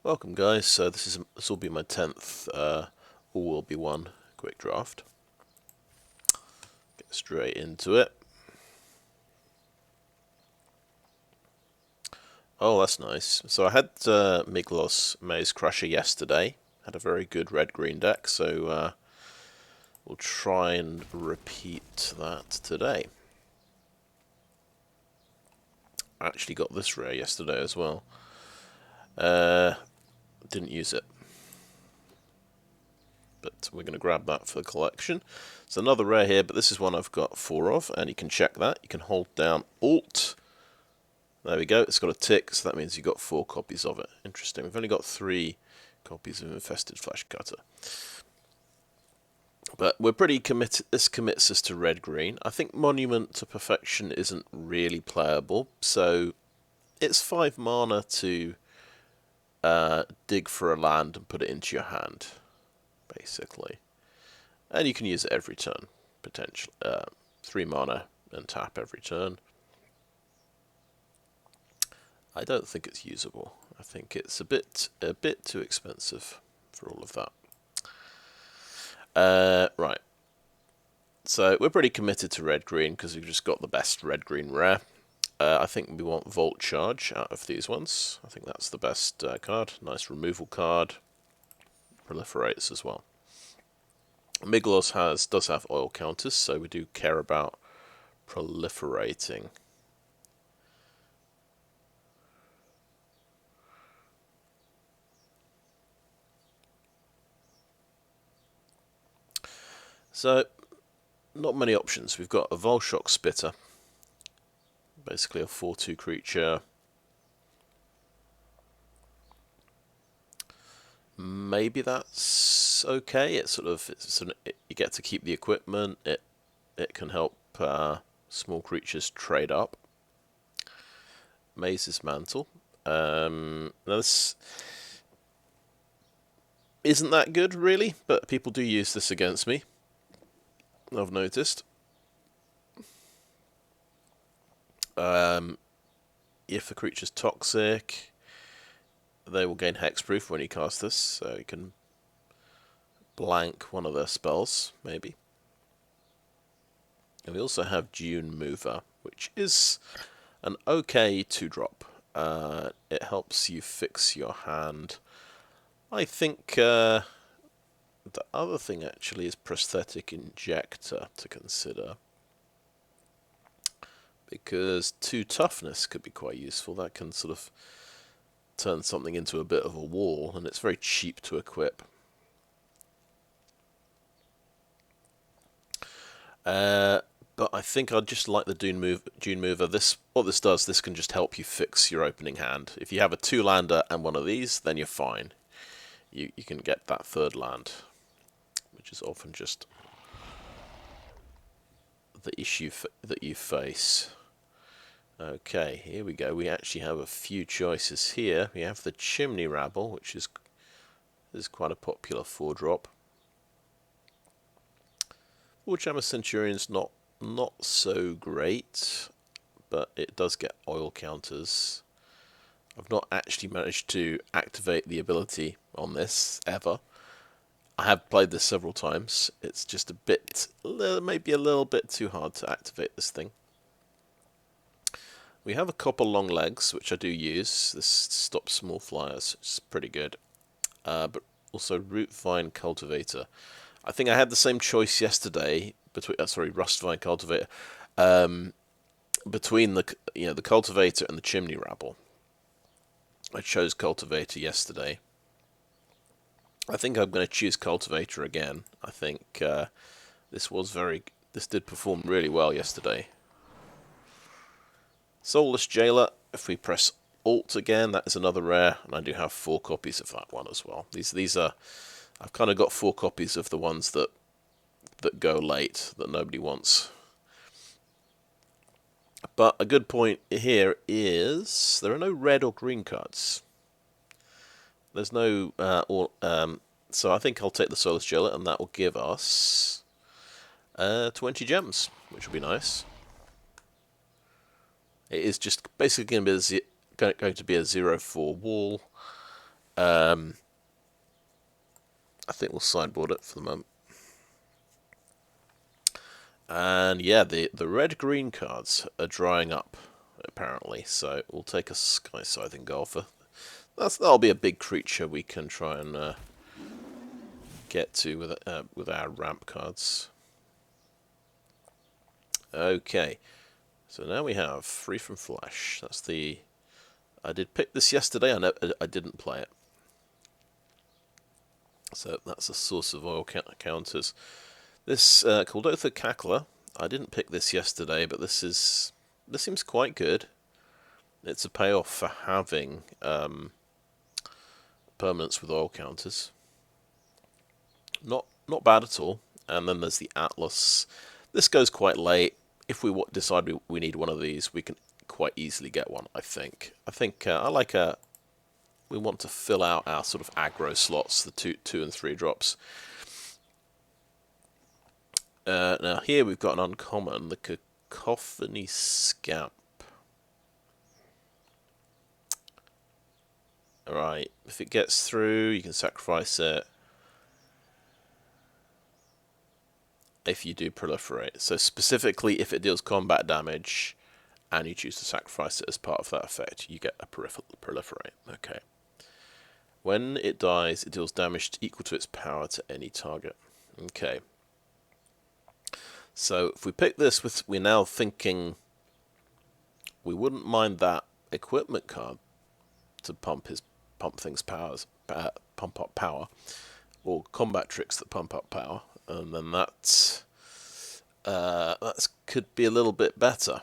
Welcome guys, so this will be my 10th All Will Be One quick draft. Get straight into it. Oh, that's nice. So I had Migloz Maze Crusher yesterday. Had a very good red-green deck, so we'll try and repeat that today. I actually got this rare yesterday as well. Didn't use it, but we're going to grab that for the collection. It's another rare here, but this is one I've got 4 of, and you can check that. You can hold down Alt. There we go, it's got a tick, so that means you've got 4 copies of it. Interesting, we've only got 3 copies of Infested Flesh Cutter. But we're pretty committed, this commits us to red-green. I think Monument to Perfection isn't really playable, so it's 5 mana to dig for a land and put it into your hand, basically. And you can use it every turn, potentially. 3 mana and tap every turn. I don't think it's usable. I think it's a bit too expensive for all of that. Right. So we're pretty committed to red-green because we've just got the best red-green rare. I think we want Volt Charge out of these ones. I think that's the best card. Nice removal card. Proliferates as well. Migloz does have oil counters, so we do care about proliferating. So, not many options. We've got a Volshock Spitter, basically a 4/2 creature. Maybe that's okay. You get to keep the equipment. It can help small creatures trade up. Maze's Mantle. Now this isn't that good really, but people do use this against me, I've noticed. If a creature's toxic, they will gain hexproof when you cast this, so you can blank one of their spells, maybe. And we also have Dune Mover, which is an okay 2-drop. It helps you fix your hand. I think the other thing actually is Prosthetic Injector to consider, because 2 toughness could be quite useful. That can sort of turn something into a bit of a wall, and it's very cheap to equip. But I think I'd just like the Dune Mover. What this does, this can just help you fix your opening hand. If you have a 2-lander and one of these, then you're fine. You can get that 3rd land, which is often just the issue that you face. Okay, here we go. We actually have a few choices here. We have the Chimney Rabble, which is quite a popular 4-drop. Warhammer Centurion's not so great, but it does get oil counters. I've not actually managed to activate the ability on this ever. I have played this several times. It's just maybe a little bit too hard to activate this thing. We have a couple long legs, which I do use. This stops small flyers, which is pretty good. But also Root Vine Cultivator. I think I had the same choice yesterday between Rust Vine Cultivator, between the Cultivator and the Chimney Rabble. I chose Cultivator yesterday. I think I'm going to choose Cultivator again. I think this did perform really well yesterday. Soulless Jailer, if we press Alt again, that is another rare, and I do have 4 copies of that one as well. These are, I've kind of got 4 copies of the ones that go late, that nobody wants. But a good point here is there are no red or green cards. There's no so I think I'll take the Soulless Jailer, and that will give us 20 gems, which will be nice. It is just basically going to be a 0/4 wall. I think we'll sideboard it for the moment. And yeah, the red-green cards are drying up, apparently, so we'll take a Sky-Scything Golfer. That'll be a big creature we can try and get to with our ramp cards. Okay, so now we have Free from Flesh. That's the... I did pick this yesterday, I didn't play it. So that's a source of oil counters. This Kuldotha Cackler, I didn't pick this yesterday, but this seems quite good. It's a payoff for having permanents with oil counters. Not bad at all. And then there's the Atlas. This goes quite late. If we decide we need one of these, we can quite easily get one, I think. I like a... We want to fill out our sort of aggro slots, the 2 and 3 drops. Now here we've got an uncommon, the Cacophony Scamp. Alright, if it gets through, you can sacrifice it. If you do proliferate. So specifically, if it deals combat damage, and you choose to sacrifice it as part of that effect, you get a proliferate. Okay. When it dies, it deals damage equal to its power to any target. Okay. So if we pick this, we're now thinking we wouldn't mind that equipment card to pump things pump up power, or combat tricks that pump up power, and then that could be a little bit better.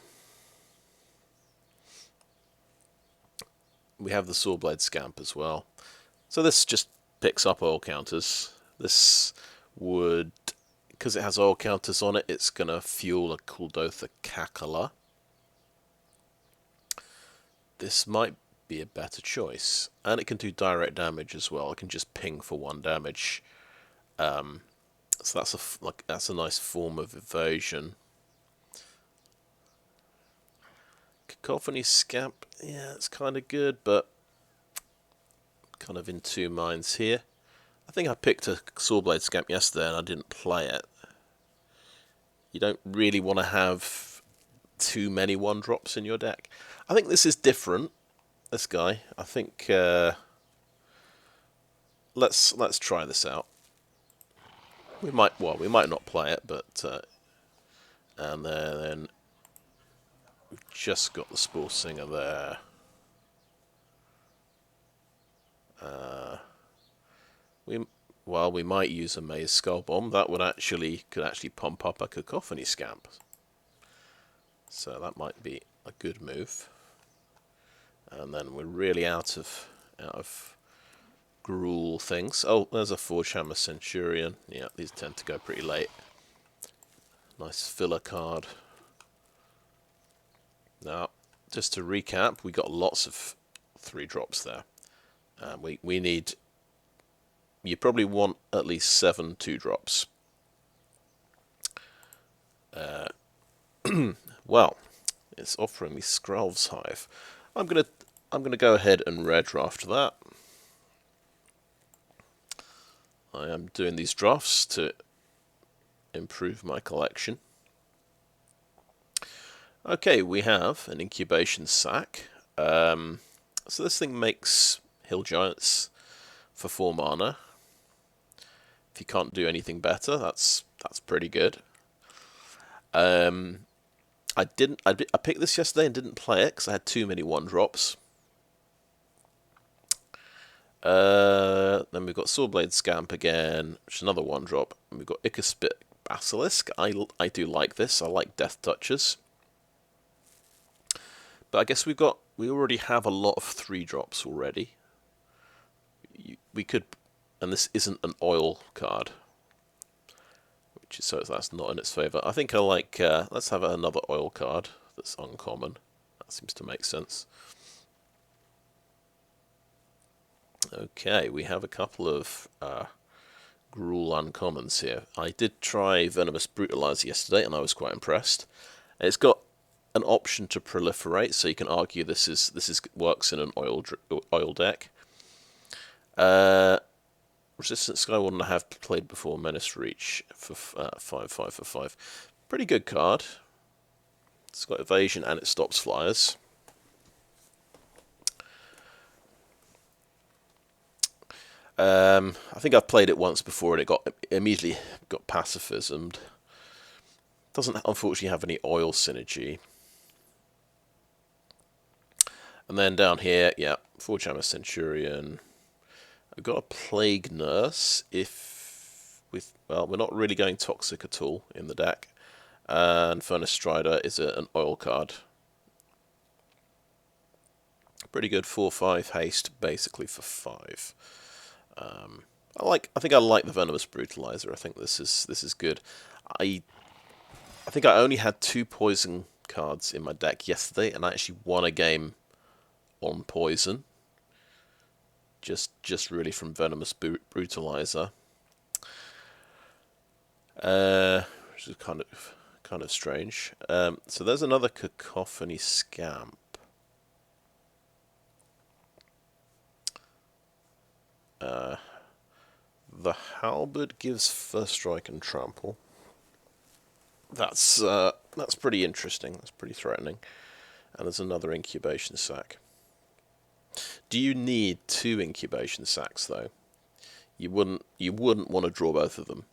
We have the Sawblade Scamp as well. So this just picks up oil counters. This would, because it has oil counters on it, it's going to fuel a Kuldotha Cackler. This might be a better choice. And it can do direct damage as well. It can just ping for 1 damage. So that's a nice form of evasion. Cacophony Scamp, yeah, it's kind of good, but kind of in 2 minds here. I think I picked a Sawblade Scamp yesterday and I didn't play it. You don't really want to have too many 1-drops in your deck. I think this is different. This guy, I think let's try this out. We might not play it, but and then we've just got the Spore Singer there. We might use a Maze Skull Bomb. That could actually pump up a Cacophony Scamp. So that might be a good move. And then we're really out of Gruul things. Oh, there's a Forge Hammer Centurion. Yeah, these tend to go pretty late. Nice filler card. Now, just to recap, we got lots of 3-drops there. We need... You probably want at least 7 2-drops. Well, it's offering me Skrelv's Hive. I'm gonna go ahead and red draft that. I am doing these drafts to improve my collection. Okay, we have an incubation sac. So this thing makes Hill Giants for 4 mana. If you can't do anything better, that's pretty good. I picked this yesterday and didn't play it because I had too many 1-drops. Then we've got Sawblade Scamp again, which is another 1-drop. And we've got Icaspit Basilisk. I do like this. I like Death Touches. But I guess we already have a lot of 3-drops already. We could, and this isn't an oil card, so that's not in its favour. I think I like, let's have another oil card that's uncommon. That seems to make sense. Okay, we have a couple of Gruul uncommons here. I did try Venomous Brutalizer yesterday and I was quite impressed. It's got an option to proliferate, so you can argue this works in an oil deck. Resistant Skywarden I have played before. Menace Reach for 5/5 for 5. Pretty good card. It's got evasion and it stops flyers. I think I've played it once before and it immediately got pacifismed. Doesn't unfortunately have any oil synergy. And then down here, yeah, Forge Hammer Centurion. I've got a Plague Nurse well, we're not really going toxic at all in the deck. And Furnace Strider is an oil card. Pretty good 4/5 haste, basically for 5. I think I like the Venomous Brutalizer. I think this is good. I think I only had 2 poison cards in my deck yesterday, and I actually won a game on poison. Just really from Venomous Brutalizer. Which is kind of strange. So there's another Cacophony Scamp. The Halberd gives First Strike and Trample. That's pretty interesting. That's pretty threatening. And there's another Incubation Sac. Do you need 2 Incubation Sacs though? You wouldn't want to draw both of them.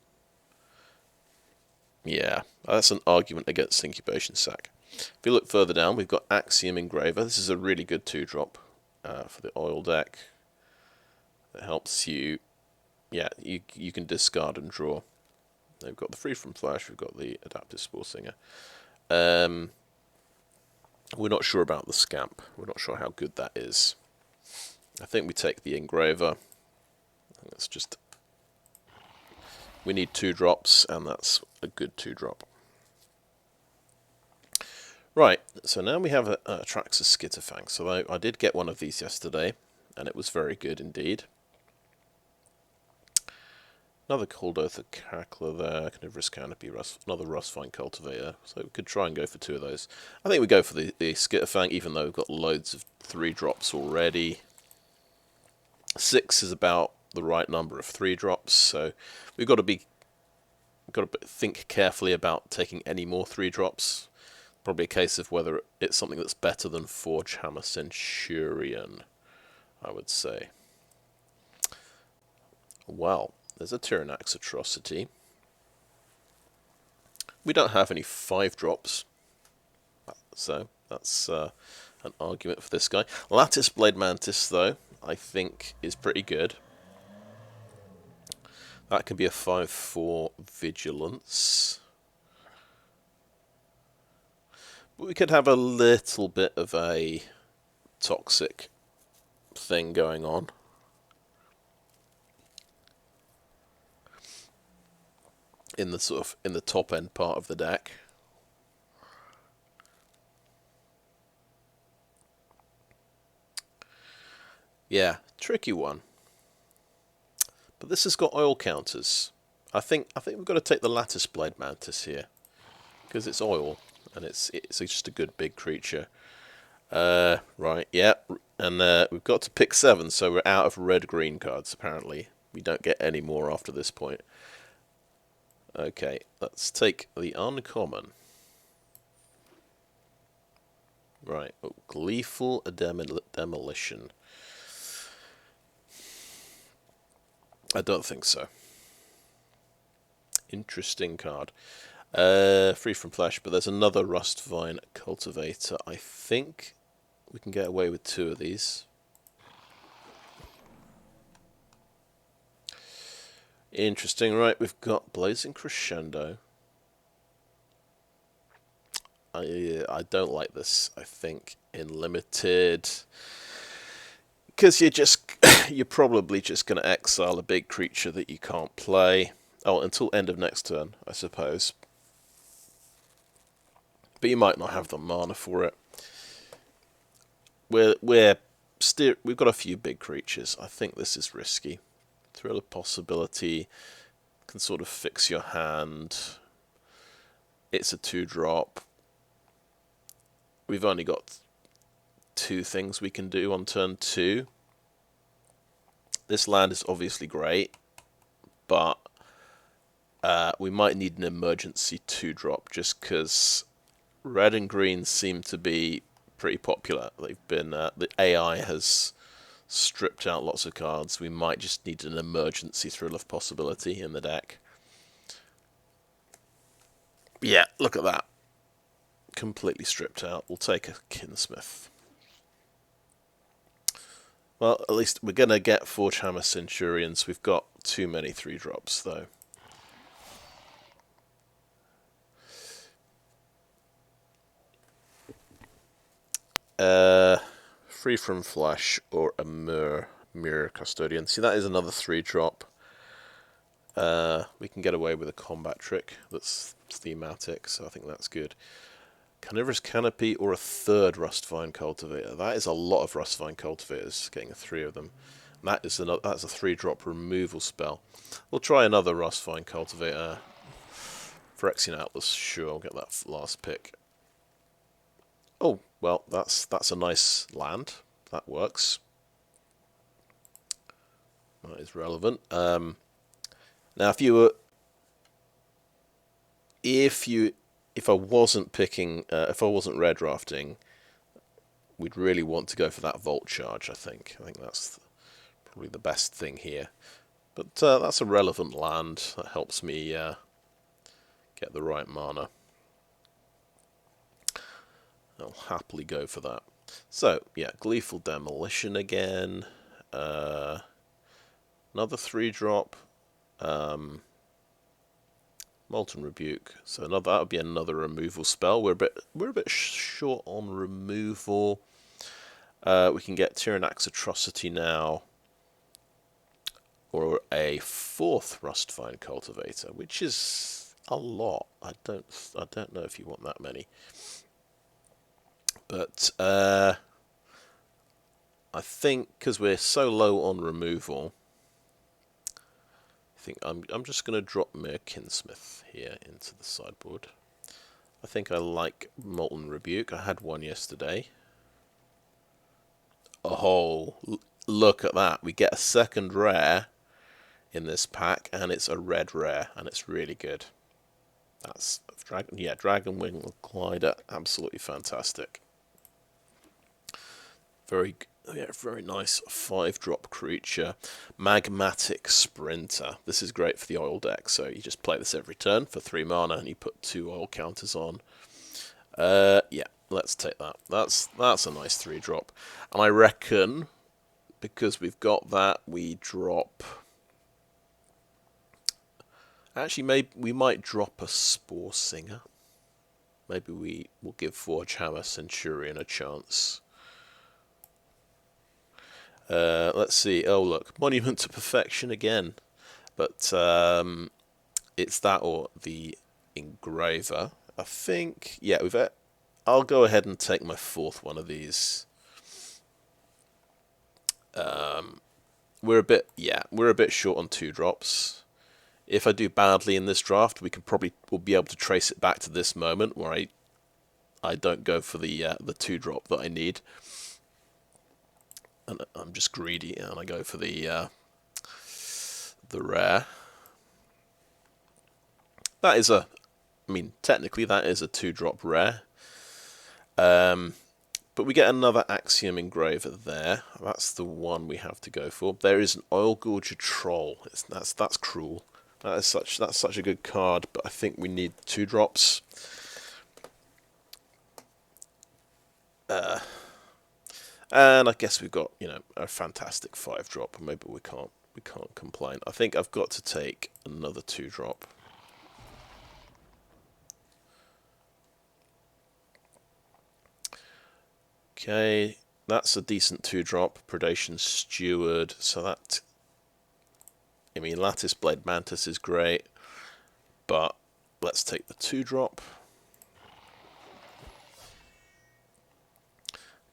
Yeah, that's an argument against Incubation Sac. If you look further down, we've got Axiom Engraver. This is a really good 2-drop for the oil deck. It helps you. Yeah, you can discard and draw. We've got the Free From Flash. We've got the Adaptive Spore Singer. We're not sure about the Scamp. We're not sure how good that is. I think we take the Engraver. I think that's just. We need 2 drops, and that's a good 2-drop. Right, so now we have a Atraxas Skitterfang. So I did get one of these yesterday, and it was very good indeed. Another Cold Oath Cackler there, Carnivorous Canopy, another Rustvine Cultivator. So we could try and go for 2 of those. I think we go for the Skitterfang, even though we've got loads of 3-drops already. 6 is about the right number of 3-drops, so we've got to think carefully about taking any more 3-drops. Probably a case of whether it's something that's better than Forge Hammer Centurion, I would say. Well, there's a Tyrannax Atrocity. We don't have any 5-drops, so that's an argument for this guy. Lattice Blade Mantis, though, I think is pretty good. That can be a 5/4 Vigilance. But we could have a little bit of a toxic thing going on. In the top end part of the deck. Yeah, tricky one. But this has got oil counters. I think we've got to take the Lattice Blade Mantis here, because it's oil and it's just a good big creature. Right, yeah, and we've got to pick 7, so we're out of red-green cards. Apparently, we don't get any more after this point. Okay, let's take the uncommon. Right, oh, Gleeful Demolition. I don't think so. Interesting card. Free From Flash, but there's another Rustvine Cultivator. I think we can get away with 2 of these. Interesting, right? We've got Blazing Crescendo. I don't like this, I think, in limited. Because you're probably just going to exile a big creature that you can't play. Oh, until end of next turn, I suppose. But you might not have the mana for it. We've got a few big creatures. I think this is risky. Thrill of Possibility can sort of fix your hand. It's a 2-drop. We've only got 2 things we can do on turn 2. This land is obviously great, but we might need an emergency 2-drop just because red and green seem to be pretty popular. They've been the AI has stripped out lots of cards. We might just need an emergency Thrill of Possibility in the deck. Yeah, look at that. Completely stripped out. We'll take a Kinsmith. Well, at least we're going to get Forge Hammer Centurions. We've got too many 3-drops, though. Free from Flash or a Mirror Custodian. See, that is another 3-drop. We can get away with a combat trick that's thematic, so I think that's good. Carnivorous Canopy or a 3rd Rustvine Cultivator. That is a lot of Rustvine Cultivators, getting 3 of them. And that's a 3-drop removal spell. We'll try another Rustvine Cultivator. Phyrexian Atlas, sure, I'll get that last pick. Oh, well, that's a nice land. That works. That is relevant. Now, if I wasn't picking, if I wasn't red drafting, we'd really want to go for that Volt Charge. I think that's probably the best thing here. But that's a relevant land that helps me get the right mana. I'll happily go for that. So yeah, Gleeful Demolition again. Another 3-drop. Molten Rebuke. So that would be another removal spell. We're a bit short on removal. We can get Tyrannax Atrocity now, or a 4th Rustvine Cultivator, which is a lot. I don't know if you want that many, but I think because we're so low on removal, I think I'm just going to drop Mir Kinsmith here into the sideboard. I think I like Molten Rebuke. I had one yesterday. Oh, look at that. We get a 2nd rare in this pack, and it's a red rare, and it's really good. That's Dragonwing Glider, absolutely fantastic. Very nice 5-drop creature. Magmatic Sprinter. This is great for the oil deck, so you just play this every turn for 3 mana, and you put 2 oil counters on. Yeah, let's take that. That's a nice 3-drop. And I reckon, because we've got that, we drop... Actually, maybe we might drop a Spore Singer. Maybe we will give Forge Hammer Centurion a chance. Let's see. Oh, look. Monument to Perfection again. But it's that or the Engraver. I think... Yeah, I'll go ahead and take my 4th one of these. We're a bit short on 2-drops. If I do badly in this draft, we'll be able to trace it back to this moment where I don't go for the 2-drop that I need, and I'm just greedy and I go for the rare. That is technically that is a 2-drop rare. But we get another Axiom Engraver there. That's the one we have to go for. There is an Oil Gorger Troll. That's Gruul. That's such a good card, but I think we need 2-drops. And I guess we've got a fantastic 5-drop. Maybe we can't complain. I think I've got to take another 2-drop. Okay, that's a decent 2-drop. Predation Steward. So that... Lattice Blade Mantis is great, but let's take the 2-drop.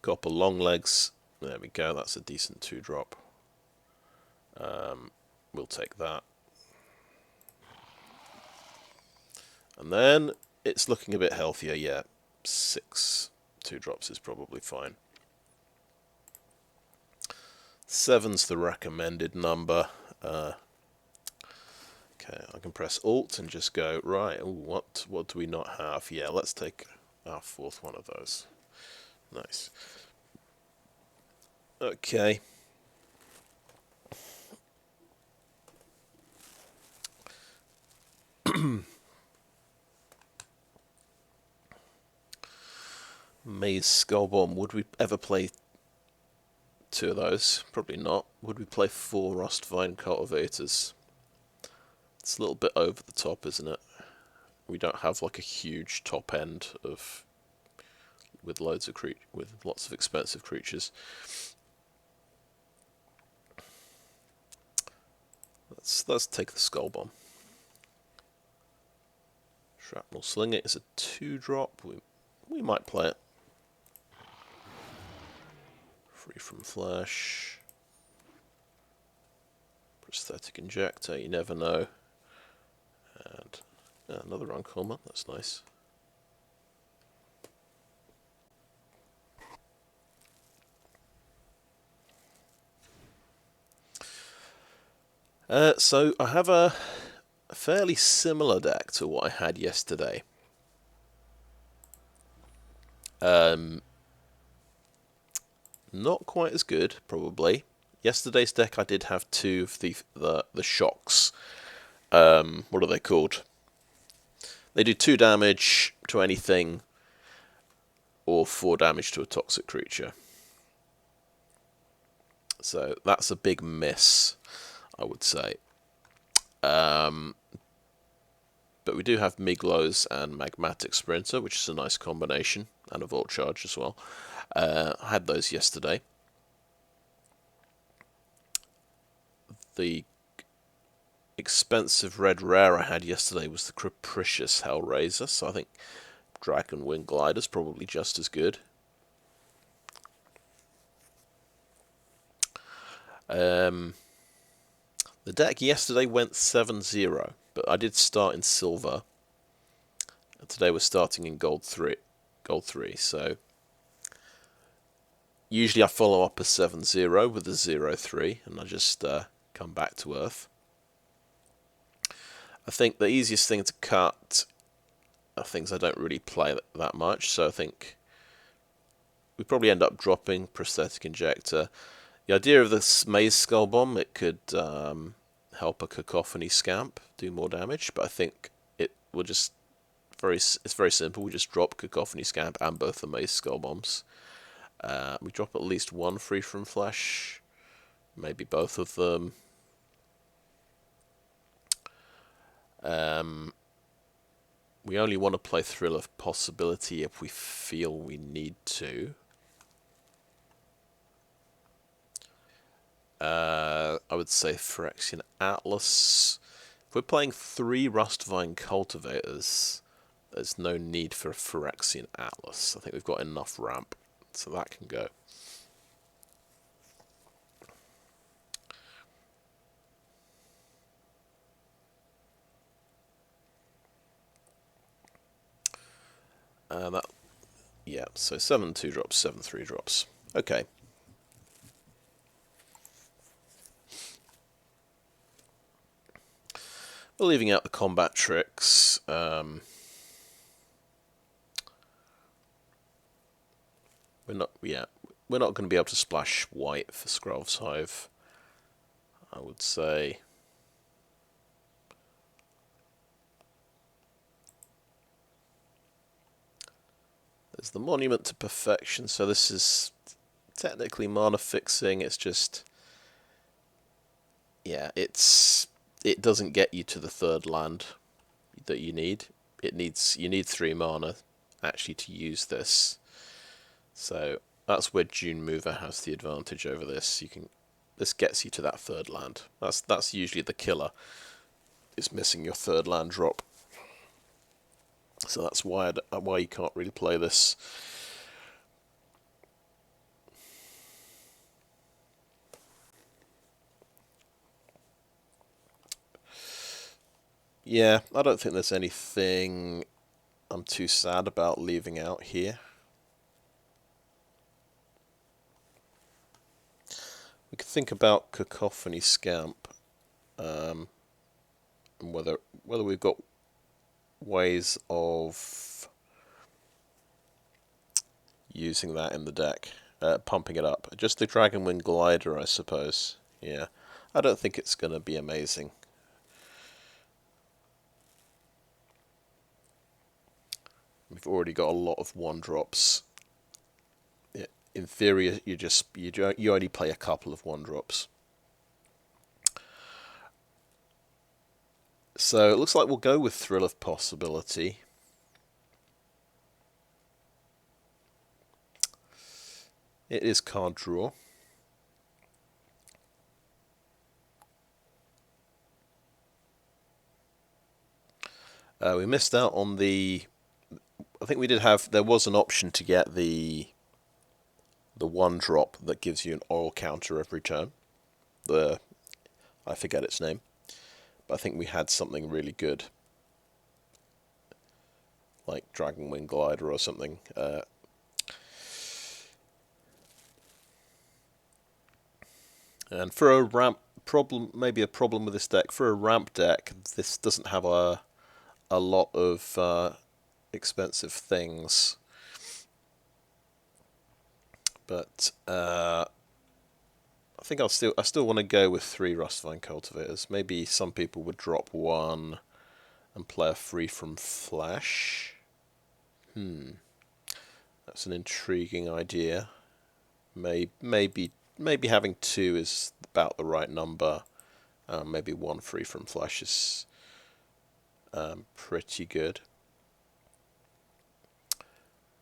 Copper Longlegs. There we go. That's a decent 2-drop. We'll take that. And then it's looking a bit healthier. Yeah, 6 2-drops is probably fine. 7's the recommended number. Okay, I can press Alt and just go, right, ooh, what do we not have? Yeah, let's take our 4th one of those. Nice. Okay. Maze Skull Bomb. Would we ever play 2 of those? Probably not. Would we play 4 Rustvine Cultivators? It's a little bit over the top, isn't it? We don't have like a huge top end of with lots of expensive creatures. Let's take the Skull Bomb. Shrapnel Slinger is a 2-drop. We might play it. Free from Flash. Prosthetic Injector, you never know. And another Uncommon, that's nice. So I have a fairly similar deck to what I had yesterday. Not quite as good, probably. Yesterday's deck I did have 2 of the shocks. What are they called? They do 2 damage to anything, or 4 damage to a toxic creature. So that's a big miss, I would say. But we do have Migloz and Magmatic Sprinter, which is a nice combination, and a Volt Charge as well. I had those yesterday. The expensive red rare I had yesterday was the Capricious Hellraiser, so I think Dragon Wing Glider's probably just as good. The deck yesterday went 7-0, but I did start in silver. And today we're starting in gold 3, so usually I follow up a 7-0 with a 0-3, and I just come back to earth. I think the easiest thing to cut are things I don't really play that much, so I think we probably end up dropping Prosthetic Injector. The idea of this Maze Skull Bomb, it could help a Cacophony Scamp do more damage, but I think it will just it's very simple. We just drop Cacophony Scamp and both the Maze Skull Bombs. We drop at least 1 free from Flash, maybe both of them. We only want to play Thrill of Possibility if we feel we need to. I would say Phyrexian Atlas. If we're playing 3 Rustvine Cultivators, there's no need for a Phyrexian Atlas. I think we've got enough ramp, so that can go. Yeah, so 7 2-drops, 7 3-drops. Okay. We're leaving out the combat tricks. We're not going to be able to splash white for Skrelv's Hive, I would say. There's the Monument to Perfection, so this is technically mana fixing. It's just, yeah, it doesn't get you to the 3rd land that you need. You need 3 mana actually to use this. So that's where Dune Mover has the advantage over this. This gets you to that 3rd land. That's usually the killer. Is missing your 3rd land drop. So that's why you can't really play this. Yeah, I don't think there's anything I'm too sad about leaving out here. We could think about Cacophony Scamp, and whether we've got ways of using that in the deck, pumping it up. Just the Dragonwing Glider, I suppose. Yeah, I don't think it's going to be amazing. We've already got a lot of 1-drops. In theory, you only play a couple of 1-drops. So it looks like we'll go with Thrill of Possibility. It is card draw. We missed out on the... I think we did have... There was an option to get the 1-drop that gives you an oil counter every turn. I forget its name. But I think we had something really good. Like Dragonwing Glider or something. And for a ramp problem, maybe a problem with this deck, for a ramp deck, this doesn't have a lot of expensive things. But I think I still want to go with 3 Rustvine Cultivators. Maybe some people would drop 1 and play a free from Flash. That's an intriguing idea. Maybe having 2 is about the right number. Maybe 1 free from Flash is pretty good.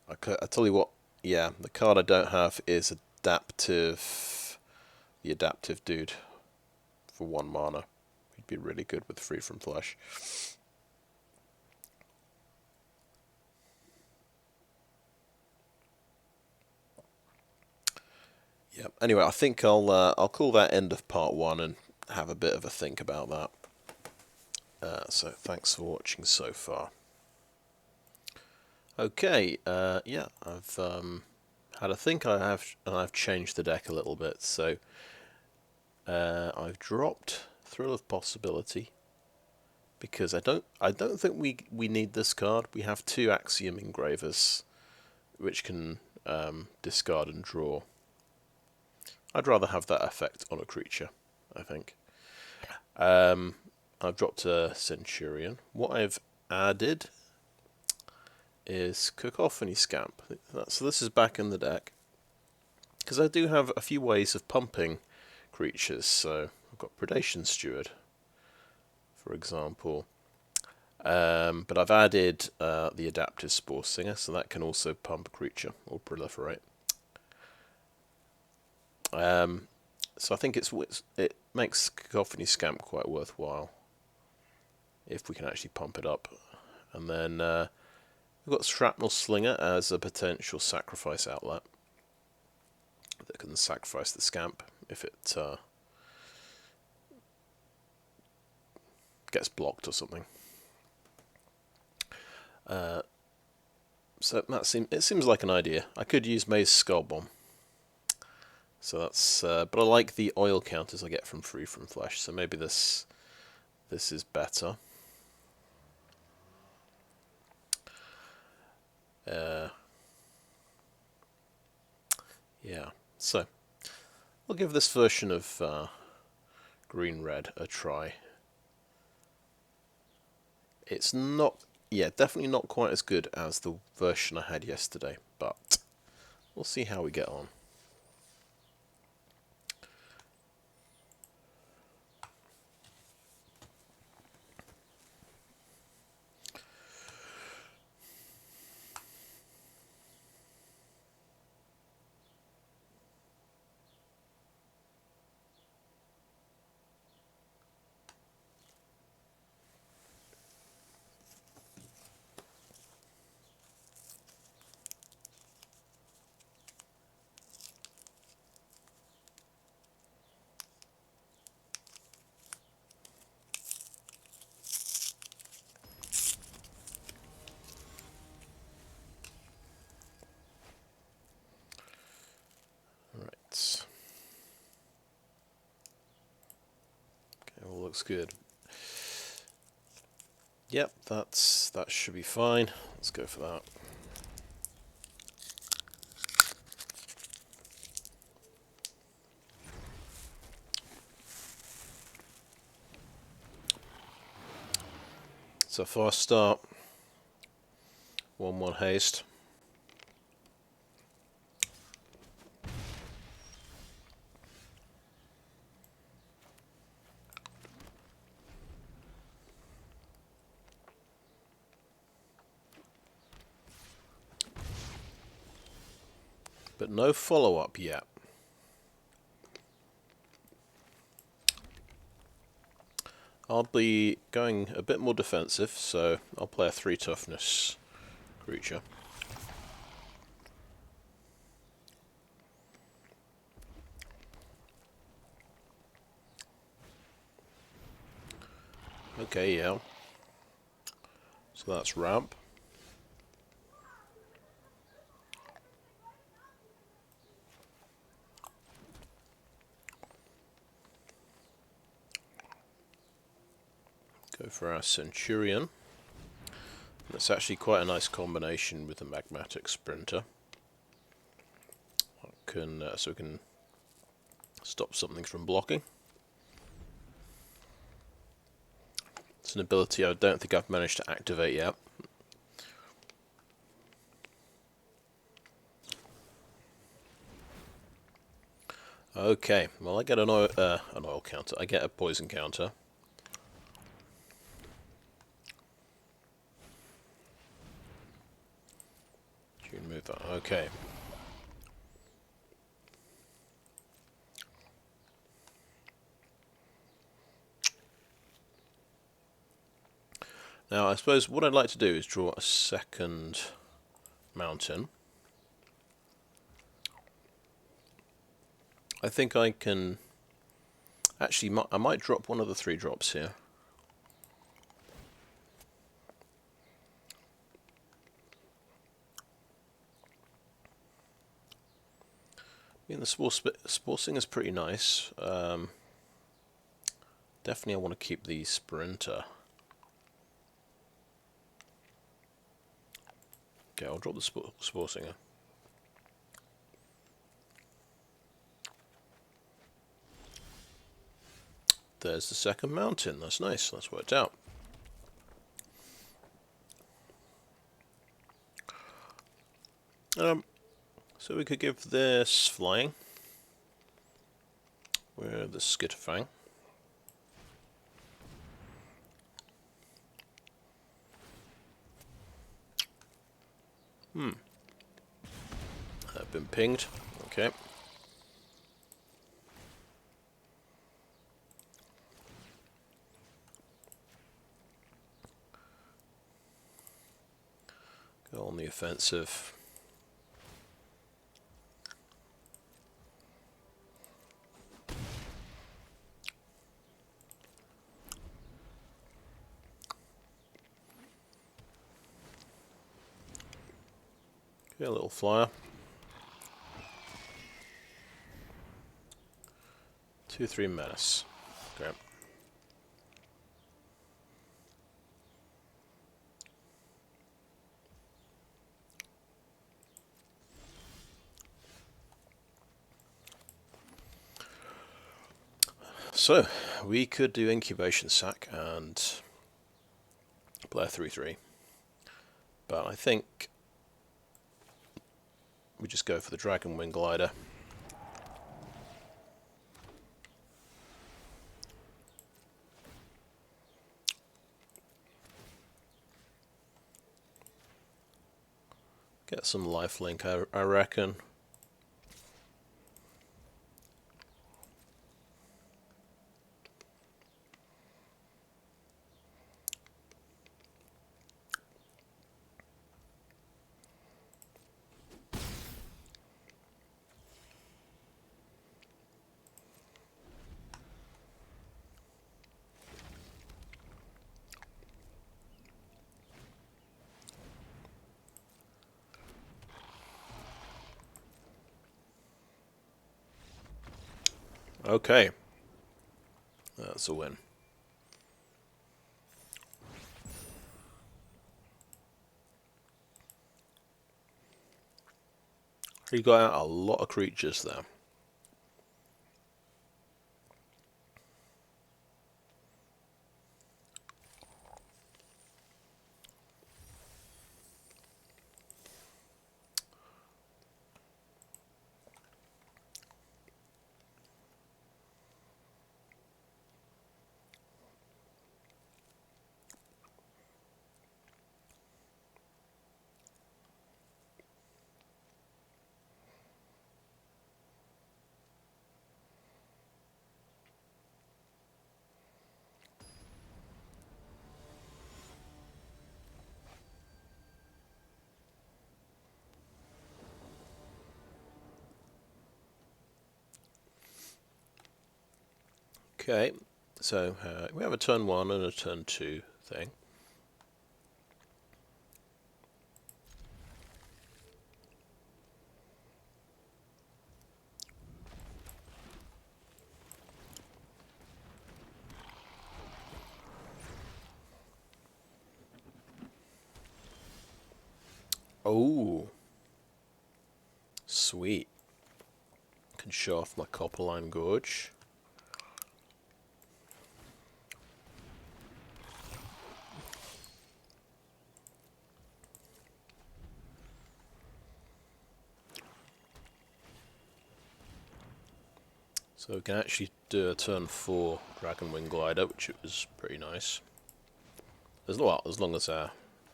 I tell you what, yeah, the card I don't have is Adaptive. The Adaptive dude for 1 mana. He'd be really good with free from Flash. Yeah. Anyway, I think I'll call that end of part 1 and have a bit of a think about that. So thanks for watching so far. Okay, yeah, I've had a think. I've changed the deck a little bit. So I've dropped Thrill of Possibility because I don't think we need this card. We have 2 Axiom Engravers, which can discard and draw. I'd rather have that effect on a creature, I think. I've dropped a Centurion. What I've added is Cacophony Scamp. So this is back in the deck. Because I do have a few ways of pumping creatures. So I've got Predation Steward, for example. But I've added the Adaptive Spore Singer, so that can also pump a creature or proliferate. So I think it makes Cacophony Scamp quite worthwhile if we can actually pump it up. And then we've got Shrapnel Slinger as a potential sacrifice outlet that can sacrifice the Scamp if it gets blocked or something. So it seems like an idea. I could use Maze Skull Bomb. So that's, but I like the oil counters I get from free from Flash. So maybe this is better. Yeah. So I'll give this version of green-red a try. It's not, yeah, definitely not quite as good as the version I had yesterday, but we'll see how we get on. looks good. Yep, that should be fine. Let's go for that. So fast start. 1-1 haste. But no follow-up yet. I'll be going a bit more defensive, so I'll play a 3 toughness creature. Okay, yeah. So that's ramp. Go for our Centurion. That's actually quite a nice combination with the Magmatic Sprinter. So we can stop something from blocking. It's an ability I don't think I've managed to activate yet. Okay, well I get an oil counter. I get a poison counter. You can move that. Okay. Now I suppose what I'd like to do is draw a second mountain. I think I can... Actually, I might drop one of the 3 drops here. I mean, the Spore Singer's pretty nice. Definitely I want to keep the Sprinter. Okay, I'll drop the Spore Singer. There's the second mountain. That's nice. That's worked out. So we could give this flying. We're the Skitterfang. I've been pinged. Okay. Go on the offensive. Okay, a little flyer. 2/3 menace. Okay. So, we could do Incubation Sac and play a 3/3. But I think we just go for the Dragon Wing Glider. Get some lifelink, I reckon. Okay. That's a win. He got out a lot of creatures there. Okay, so we have a turn 1 and a turn 2 thing. Oh, sweet. Can show off my Copperline Gorge. So we can actually do a turn 4 Dragon Wing Glider, which was pretty nice. As long as our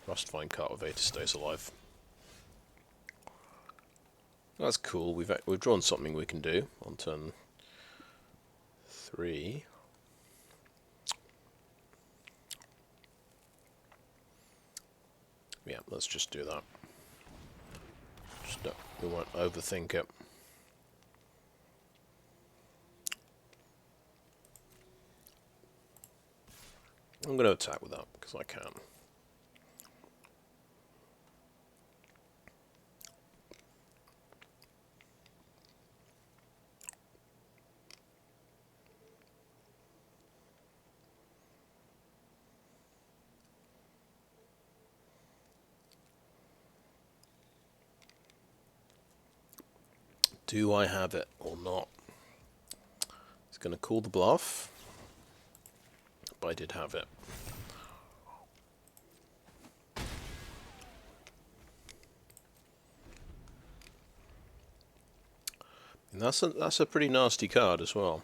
Rustvine Cultivator stays alive. That's cool. We've drawn something we can do on turn 3. Yeah, let's just do that. We won't overthink it. I'm going to attack with that because I can. Do I have it or not? It's going to call the bluff, but I did have it. And that's a pretty nasty card as well.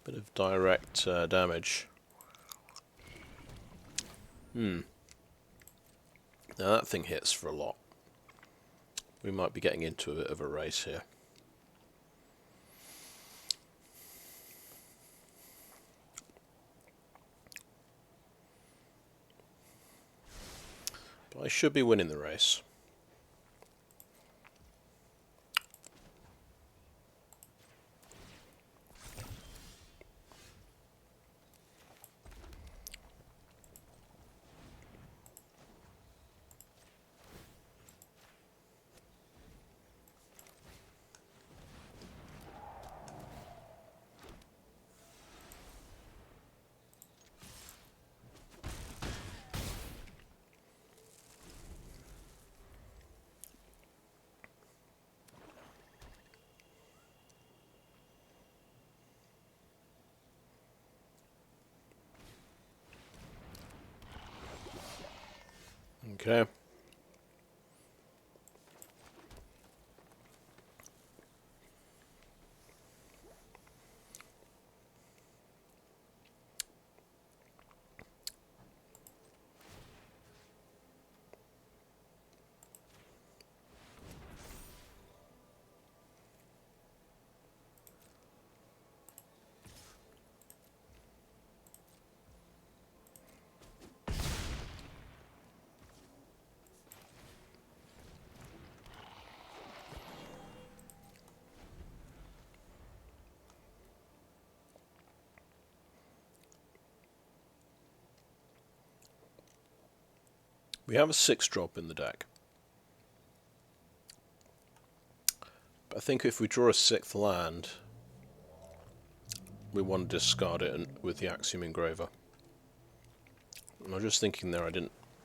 Bit of direct damage. Now that thing hits for a lot. We might be getting into a bit of a race here. But I should be winning the race. Okay. We have a 6-drop in the deck. But I think if we draw a 6th land, we want to discard it with the Axiom Engraver. And I was just thinking there,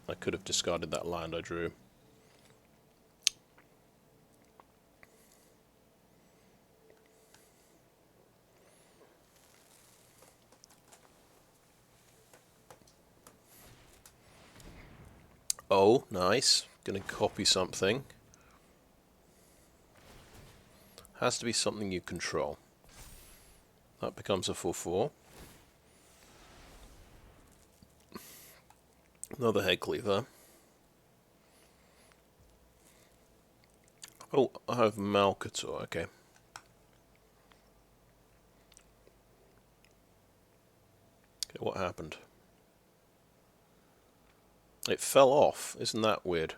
I could have discarded that land I drew. Oh, nice. Gonna copy something. Has to be something you control. That becomes a 4/4. Another head cleaver. Oh, I have Malcator, okay. Okay, what happened? It fell off. Isn't that weird?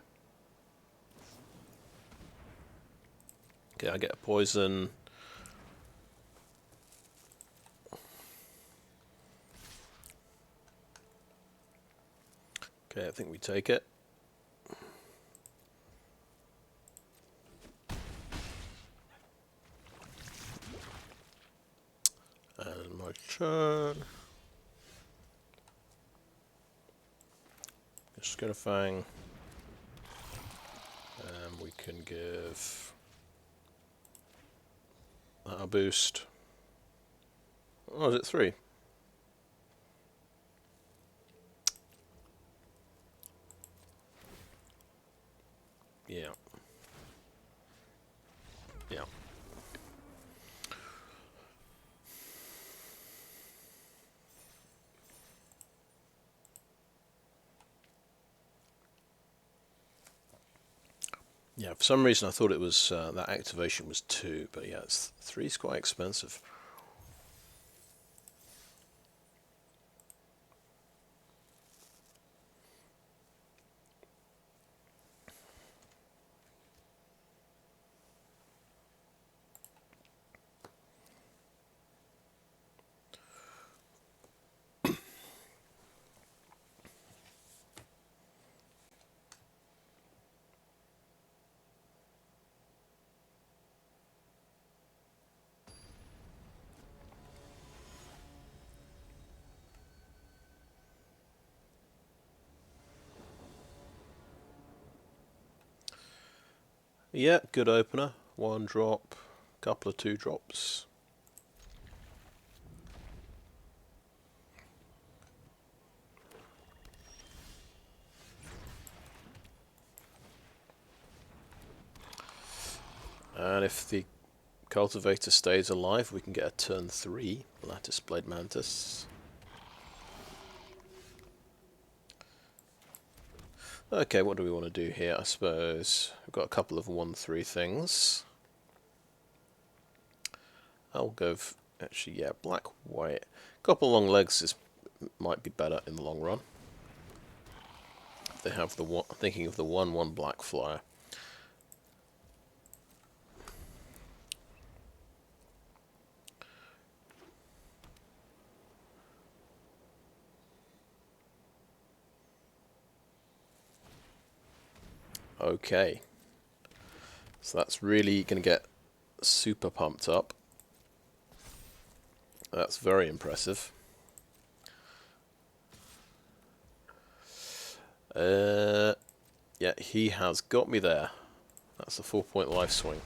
Okay, I get a poison. Okay, I think we take it. And my turn. Just get a fang. And we can give that a boost. Oh, is it 3? Yeah. Yeah. Yeah, for some reason I thought it was that activation was 2, but yeah, 3 is quite expensive. Yeah, good opener. 1 drop, couple of 2 drops. And if the cultivator stays alive, we can get a turn 3 Lattice Blade Mantis. Okay, what do we want to do here? I suppose we've got a couple of 1/3 things. I'll go. Actually, yeah, black, white. Couple long legs might be better in the long run. If they have the one, thinking of the 1/1 black flyer. Okay, so that's really going to get super pumped up. That's very impressive. Yeah, he has got me there. That's a 4-point life swing.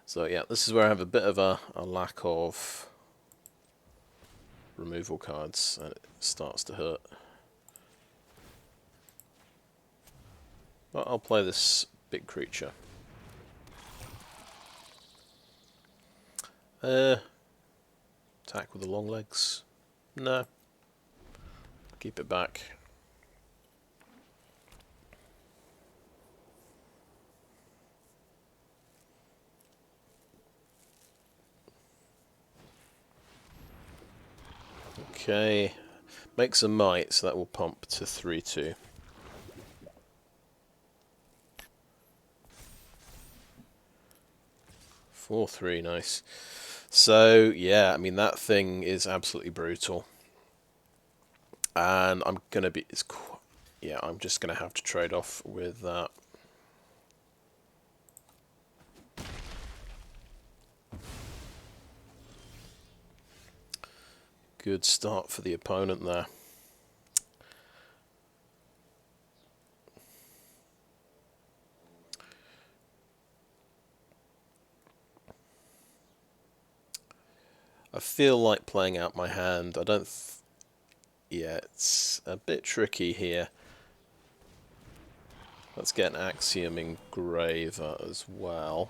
So yeah, this is where I have a bit of a lack of removal cards, and it starts to hurt. But I'll play this big creature. Attack with the long legs. No. Keep it back. Okay. Makes a might, so that will pump to 3/2. Four, 3, nice. So, yeah, I mean, that thing is absolutely brutal. And I'm going to be... yeah, I'm just going to have to trade off with that. Good start for the opponent there. I feel like playing out my hand. I don't... yeah, it's a bit tricky here. Let's get an Axiom Engraver as well.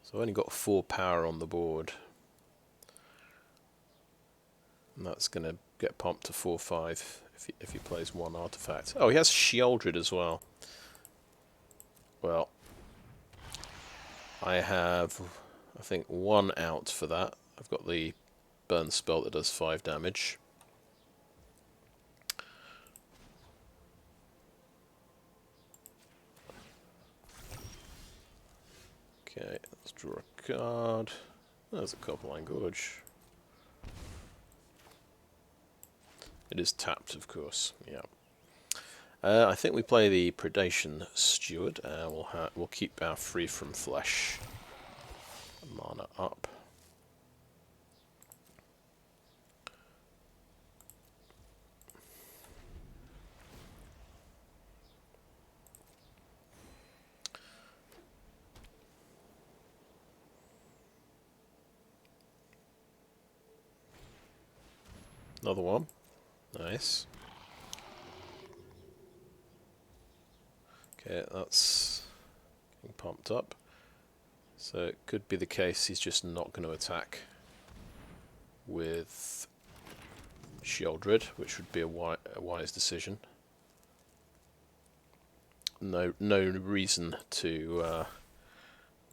So I've only got 4 power on the board. And that's going to get pumped to 4/5 if he plays 1 artifact. Oh, he has Sheoldred as well. Well, I have, I think, 1 out for that. I've got the burn spell that does 5 damage. Okay, let's draw a card. There's a Copperline Gorge. It is tapped, of course. Yeah. I think we play the Predation Steward. We'll keep our Free from Flesh mana up. Another one. Nice. Okay, that's getting pumped up. So it could be the case he's just not going to attack with Sheoldred, which would be a wise decision. No reason to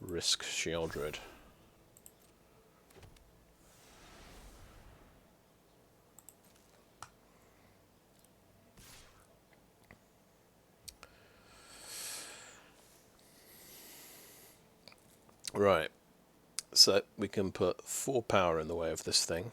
risk Sheoldred. Right, so we can put 4 power in the way of this thing.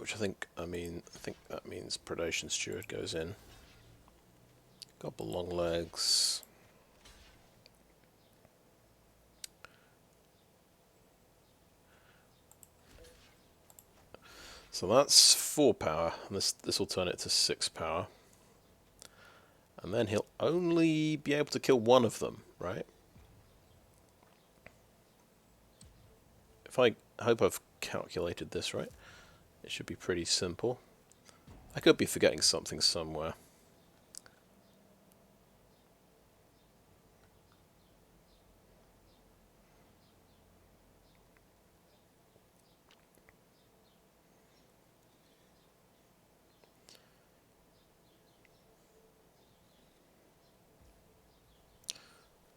Which I think that means Predation Steward goes in. Couple long legs. So that's 4 power, and this will turn it to 6 power. And then he'll only be able to kill 1 of them, right? If I hope I've calculated this right. It should be pretty simple. I could be forgetting something somewhere.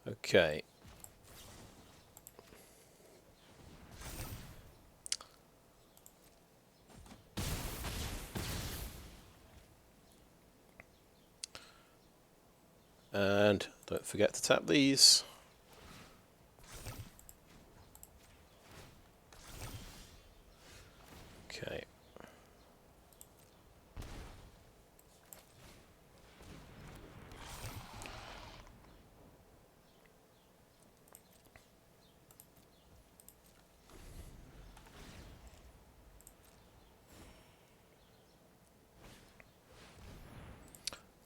Okay. And don't forget to tap these. Okay.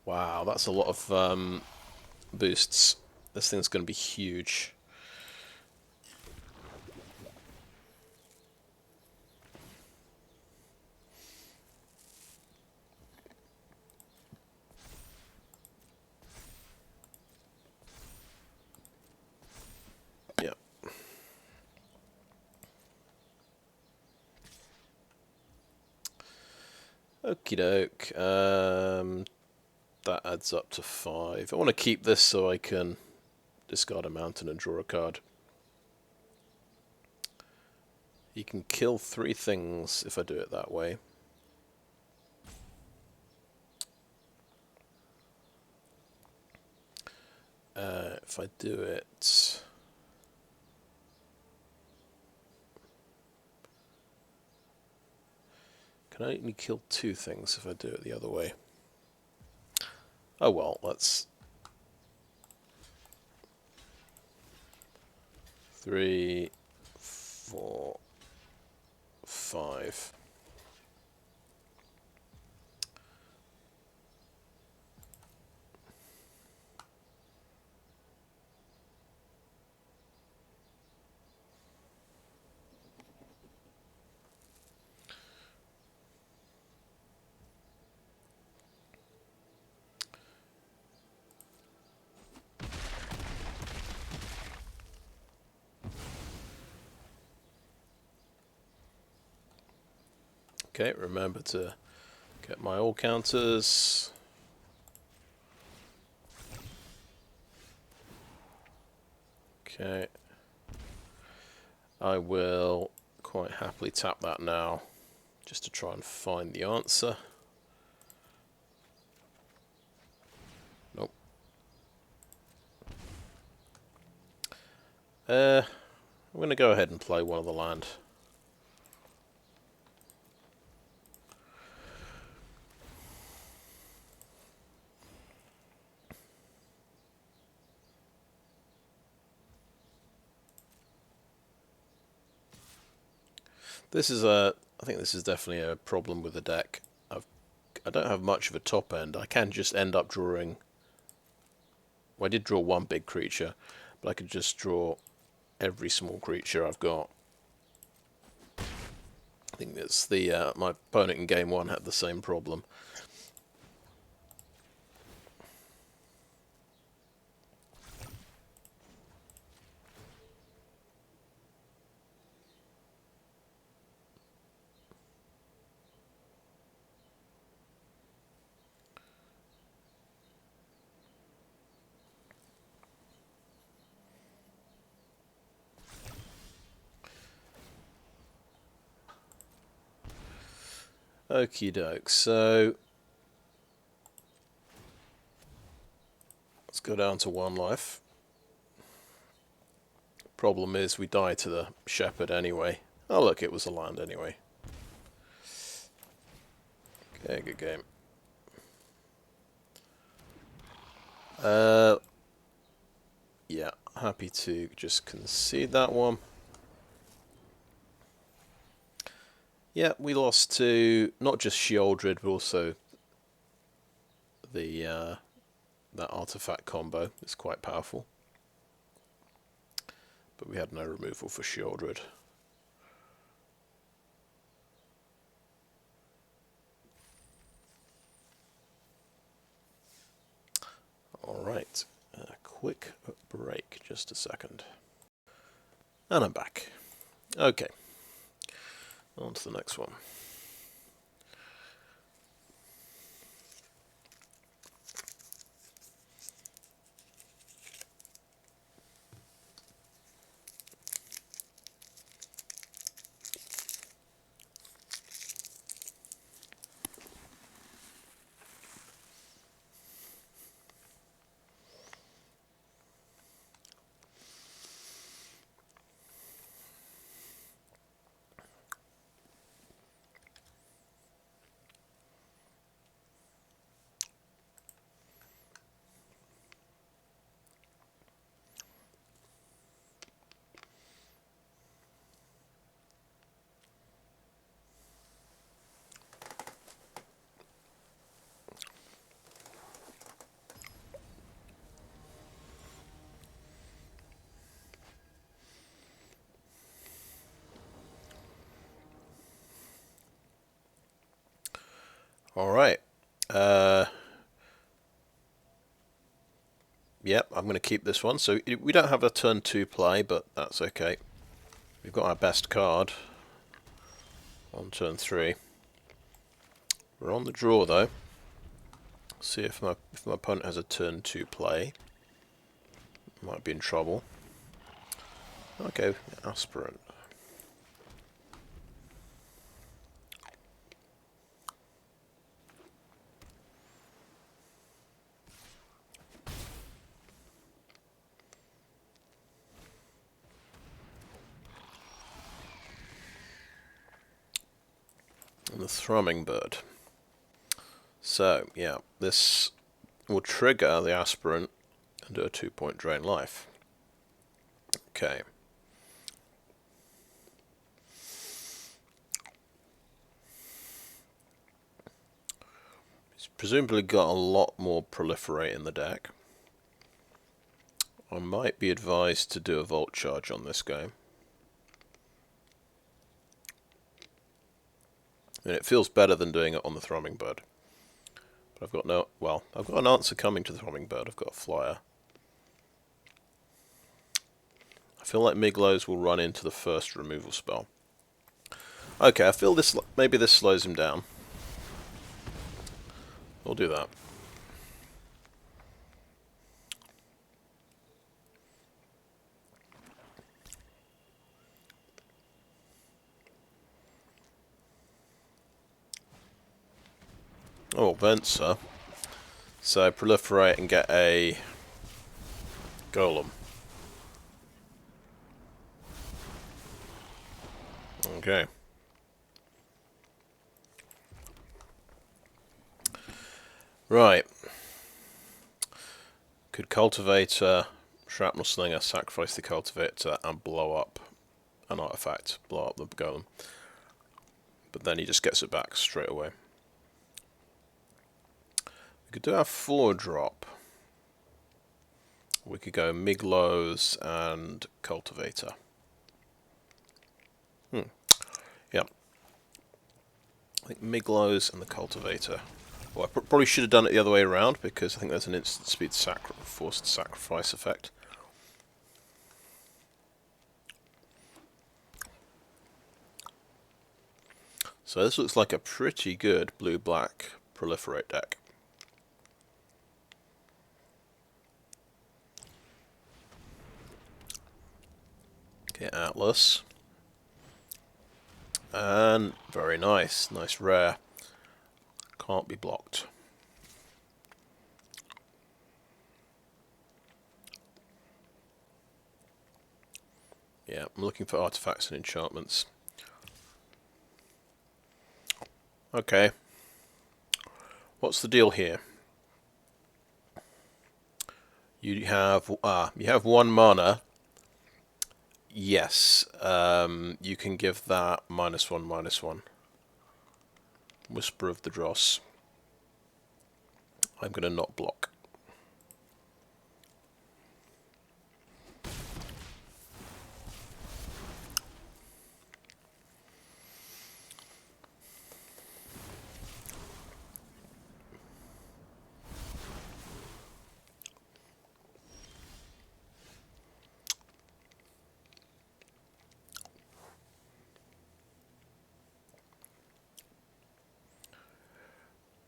Wow, that's a lot of boosts. This thing's going to be huge. Yeah. Okie doke. That adds up to 5. I want to keep this so I can discard a mountain and draw a card. You can kill 3 things if I do it that way. If I do it... Can I only kill 2 things if I do it the other way? Oh well, let's... 3, 4, 5. Okay, remember to get my all counters. Okay. I will quite happily tap that now, just to try and find the answer. Nope. I'm going to go ahead and play one of the land. This is I think this is definitely a problem with the deck. I don't have much of a top end. I can just end up drawing... Well, I did draw one big creature, but I could just draw every small creature I've got. I think that's the my opponent in game one had the same problem. Okie doke, so let's go down to 1 life. Problem is we die to the shepherd anyway. Oh look, it was a land anyway. Okay, good game. Yeah, happy to just concede that one. Yeah, we lost to not just Sheoldred, but also the that artifact combo. It's quite powerful. But we had no removal for Sheoldred. Alright, quick break, just a second. And I'm back. Okay, on to the next one. Alright. Yep, I'm going to keep this one. So we don't have a turn 2 play, but that's okay. We've got our best card on turn 3. We're on the draw though. See if my opponent has a turn 2 play. Might be in trouble. Okay, aspirant. And the thrumming bird. So, yeah, this We'll trigger the aspirant and do a 2-point drain life. Okay. He's presumably got a lot more proliferate in the deck. I might be advised to do a Volt Charge on this game. And it feels better than doing it on the Thrumming Bird. But I've got no... well, I've got an answer coming to the Thrumming Bird. I've got a flyer. I feel like Migloz will run into the first removal spell. Okay, I feel this... maybe this slows him down. We'll do that. Oh, Venser. So proliferate and get a golem. Okay. Right. Could Cultivator, Shrapnel Slinger, sacrifice the Cultivator and blow up an artifact. Blow up the golem. But then he just gets it back straight away. We could do our 4-drop. We could go Migloz and Cultivator. Yeah. I think Migloz and the Cultivator. Well, I probably should have done it the other way around, because I think there's an instant speed forced sacrifice effect. So this looks like a pretty good blue-black proliferate deck. Okay, Atlas. And very nice. Nice rare. Can't be blocked. Yeah, I'm looking for artifacts and enchantments. Okay. What's the deal here? You have 1 mana. Yes. You can give that -1/-1. Whisper of the Dross. I'm going to not block.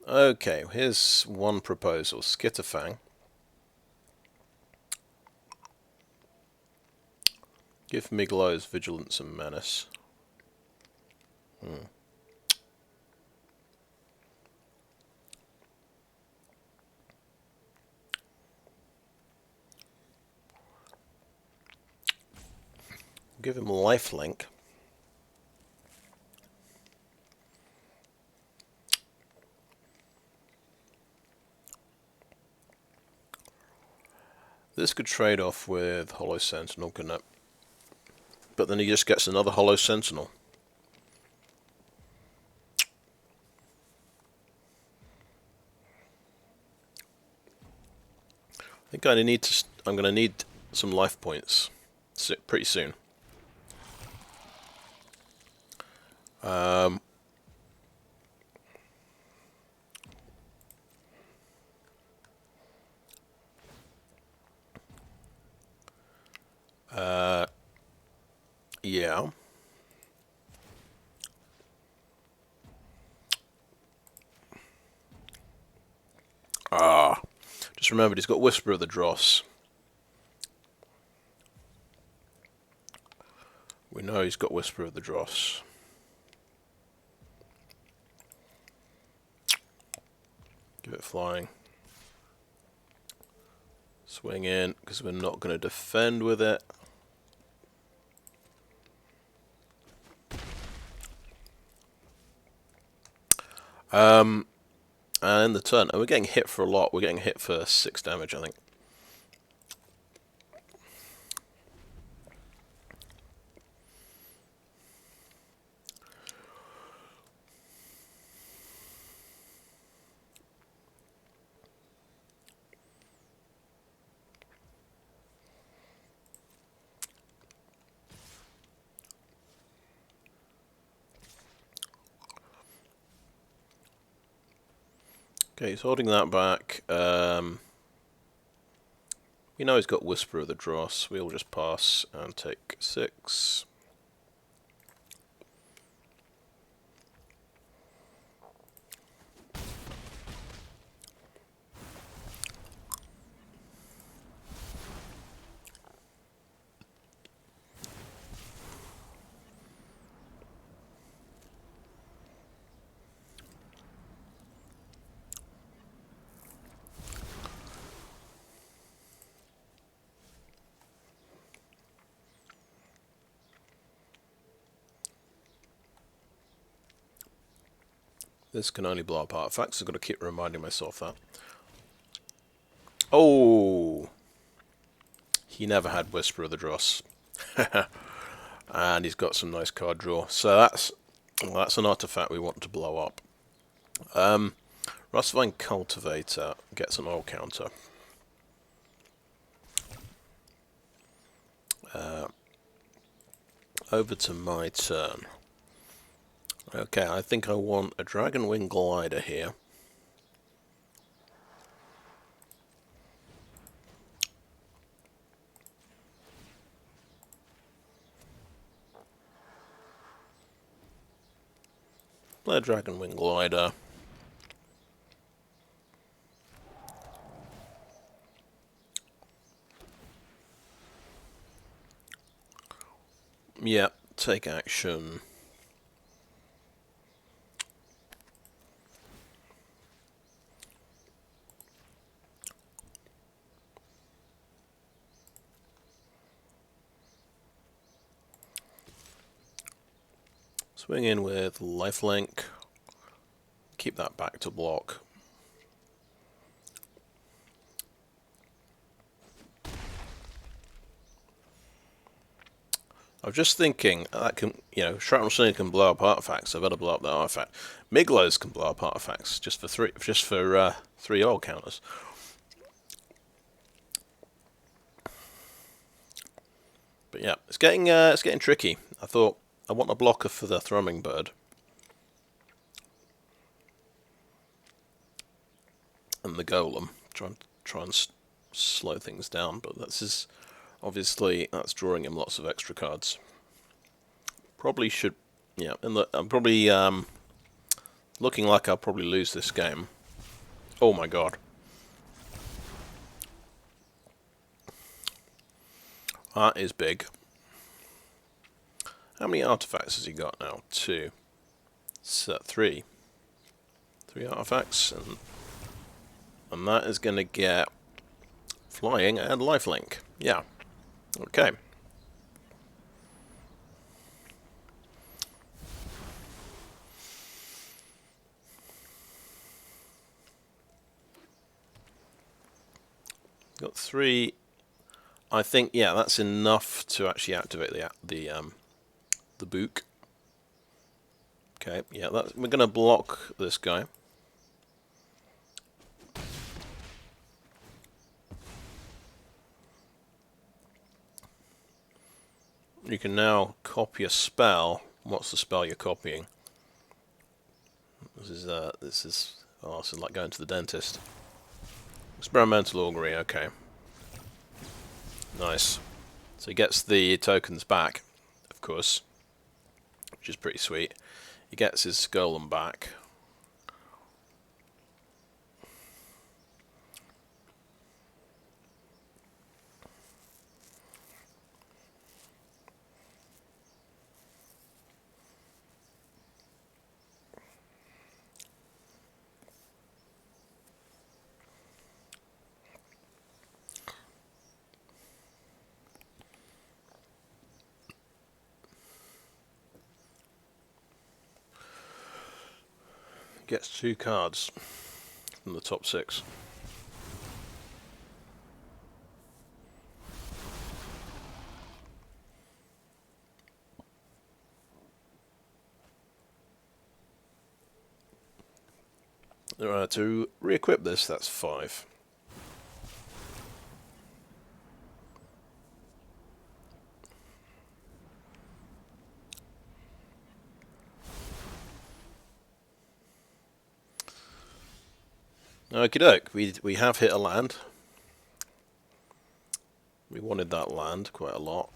Okay, here's one proposal. Skitterfang. Give Migloz Vigilance and Menace. Give him Lifelink. This could trade off with Hollow Sentinel, couldn't it? But then he just gets another Hollow Sentinel. I think I'm going to need some life points pretty soon. Yeah. Just remembered he's got Whisper of the Dross. We know he's got Whisper of the Dross. Give it flying. Swing in, because we're not going to defend with it. And in the turn, and we're getting hit for a lot. We're getting hit for 6 damage, I think. Okay, he's holding that back. We know he's got Whisper of the Dross. We'll just pass and take 6. This can only blow up artifacts. I've got to keep reminding myself that. Oh! He never had Whisper of the Dross. And he's got some nice card draw. So that's an artifact we want to blow up. Rustvine Cultivator gets an oil counter. Over to my turn. Okay, I think I want a Dragon Wing Glider here. Play a Dragon Wing Glider. Yeah, take action. Swing in with lifelink. Keep that back to block. I was just thinking that can, Shrapnel Sling can blow up artifacts. I better blow up that artifact. Migloz can blow up artifacts just for 3 oil counters. But yeah, it's getting tricky. I thought I want a blocker for the Thrumming Bird. And the Golem. Try and slow things down, but obviously that's drawing him lots of extra cards. Probably should, yeah. I'm probably looking like I'll probably lose this game. Oh my god. That is big. How many artifacts has he got now? 2. So 3. 3 artifacts, and that is going to get flying and lifelink. Yeah. Okay. Got 3. I think, yeah, that's enough to actually activate the book. Okay, yeah, we're going to block this guy. You can now copy a spell. What's the spell you're copying? This is like going to the dentist. Experimental augury, okay. Nice. So he gets the tokens back, of course, which is pretty sweet. He gets his golem back. Gets 2 cards. from the top 6. To re-equip this, that's 5. Okie doke, we have hit a land. We wanted that land quite a lot.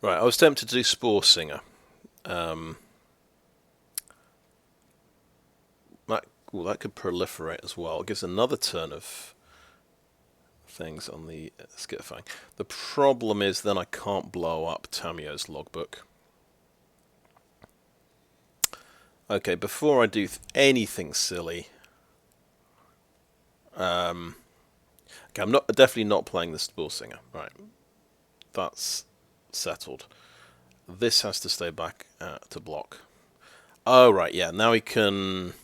Right, I was tempted to do Spore Singer. That could proliferate as well. It gives another turn of things on the Skitterfang. The problem is then I can't blow up Tamio's logbook. Okay, before I do anything silly, okay, I'm definitely not playing the Spore Singer. Right, that's settled. This has to stay back to block. Oh right, yeah. Now we can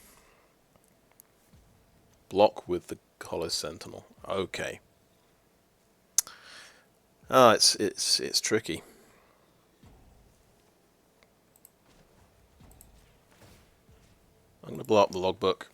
block with the Hollow Sentinel. Okay. Ah, it's tricky. I'm going to blow up the logbook.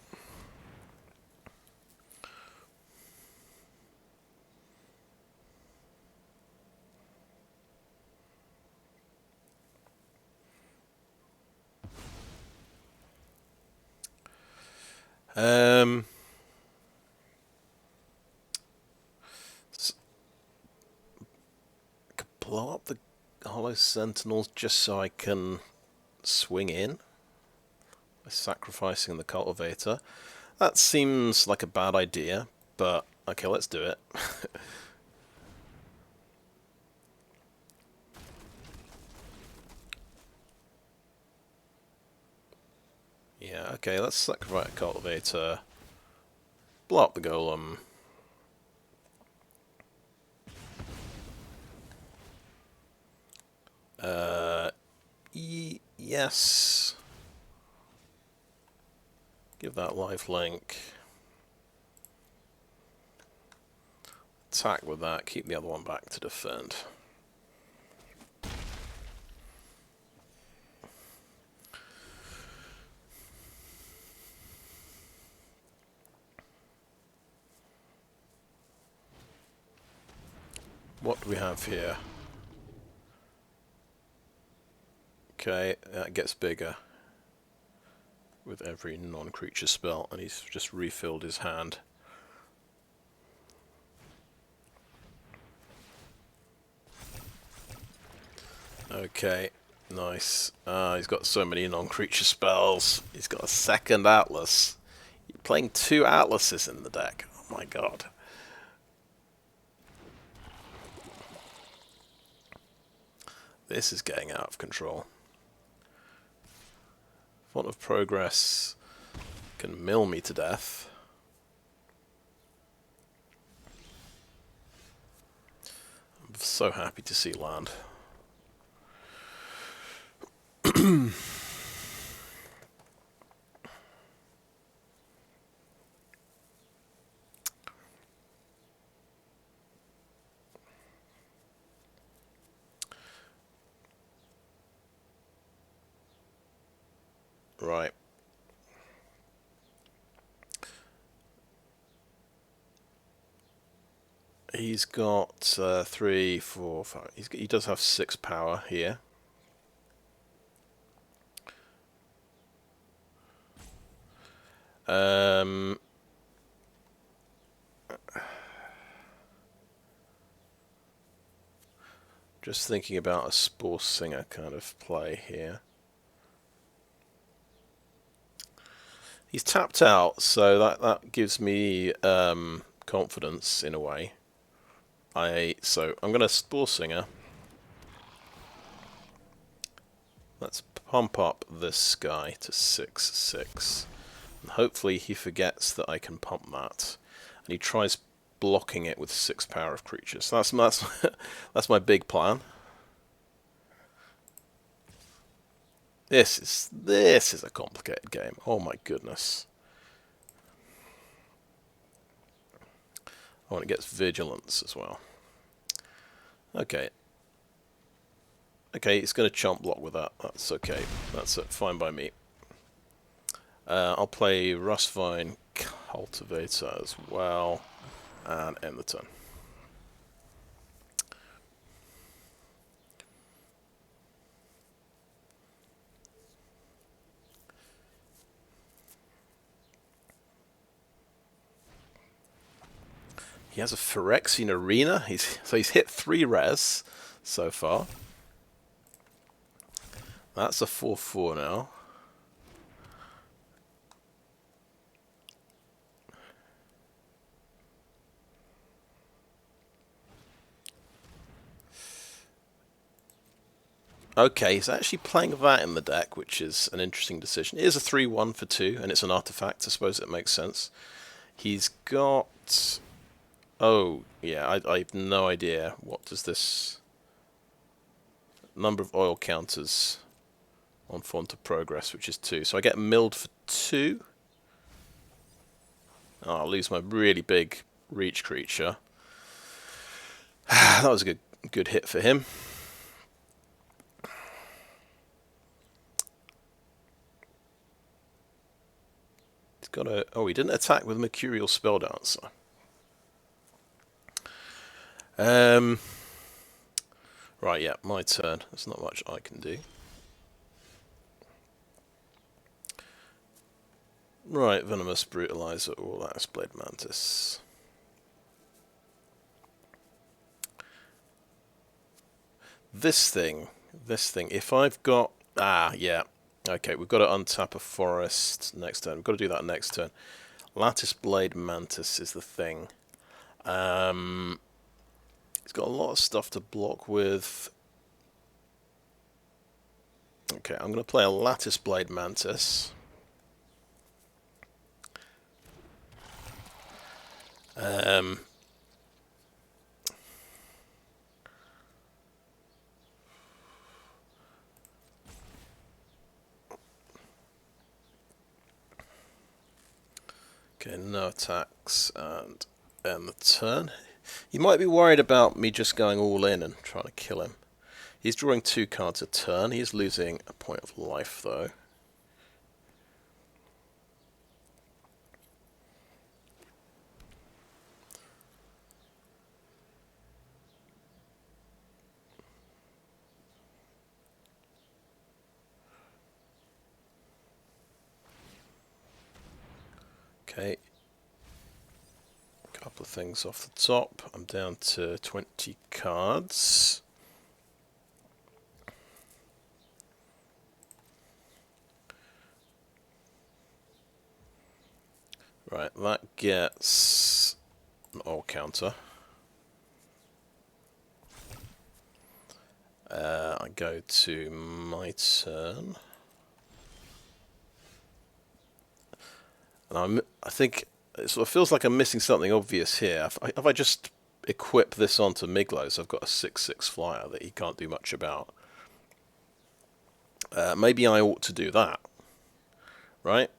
Blow up the Hollow Sentinels just so I can swing in by sacrificing the Cultivator. That seems like a bad idea, but okay, let's do it. Yeah, okay, let's sacrifice a Cultivator, blow up the Golem. Yes. Give that lifelink. Attack with that, keep the other one back to defend. What do we have here? Okay, that gets bigger with every non-creature spell, and he's just refilled his hand. Okay, nice. He's got so many non-creature spells. He's got a second Atlas. You're playing 2 Atlases in the deck. Oh my god. This is getting out of control. Font of Progress can mill me to death. I'm so happy to see land. Right. He's got 3, 4, 5. He does have 6 power here. Just thinking about a Spore Singer kind of play here. He's tapped out, so that gives me confidence in a way. So I'm going to Spore Singer. Let's pump up this guy to 6/6. And hopefully he forgets that I can pump that. And he tries blocking it with 6 power of creatures. So that's my big plan. This is a complicated game. Oh my goodness. Oh, and it gets vigilance as well. Okay. Okay, it's going to chomp block with that. That's okay. That's fine by me. I'll play Rustvine Cultivator as well, and end the turn. He has a Phyrexian Arena. So he's hit 3 res so far. That's a 4/4 now. Okay, he's actually playing that in the deck, which is an interesting decision. It is a 3/1 for 2, and it's an artifact. I suppose it makes sense. He's got... Oh, yeah, I have no idea. What does this... Number of oil counters on Font of Progress, which is 2. So I get milled for 2. Oh, I'll lose my really big reach creature. That was a good hit for him. He's got a... Oh, he didn't attack with Mercurial Spelldancer. Right, yeah, my turn. There's not much I can do. Right, Venomous Brutalizer or Lattice Blade Mantis. This thing, if I've got... Ah, yeah. Okay, we've got to untap a forest next turn. We've got to do that next turn. Lattice Blade Mantis is the thing. He's got a lot of stuff to block with. Okay, I'm going to play a Lattice Blade Mantis. Okay, no attacks and end the turn. You might be worried about me just going all in and trying to kill him. He's drawing 2 cards a turn. He's losing a point of life, though. Okay. A couple of things off the top. I'm down to 20 cards. Right, that gets an all counter. I go to my turn. And I think it sort of feels like I'm missing something obvious here. If I just equip this onto Migloz, I've got a 6/6 flyer that he can't do much about. Maybe I ought to do that, right?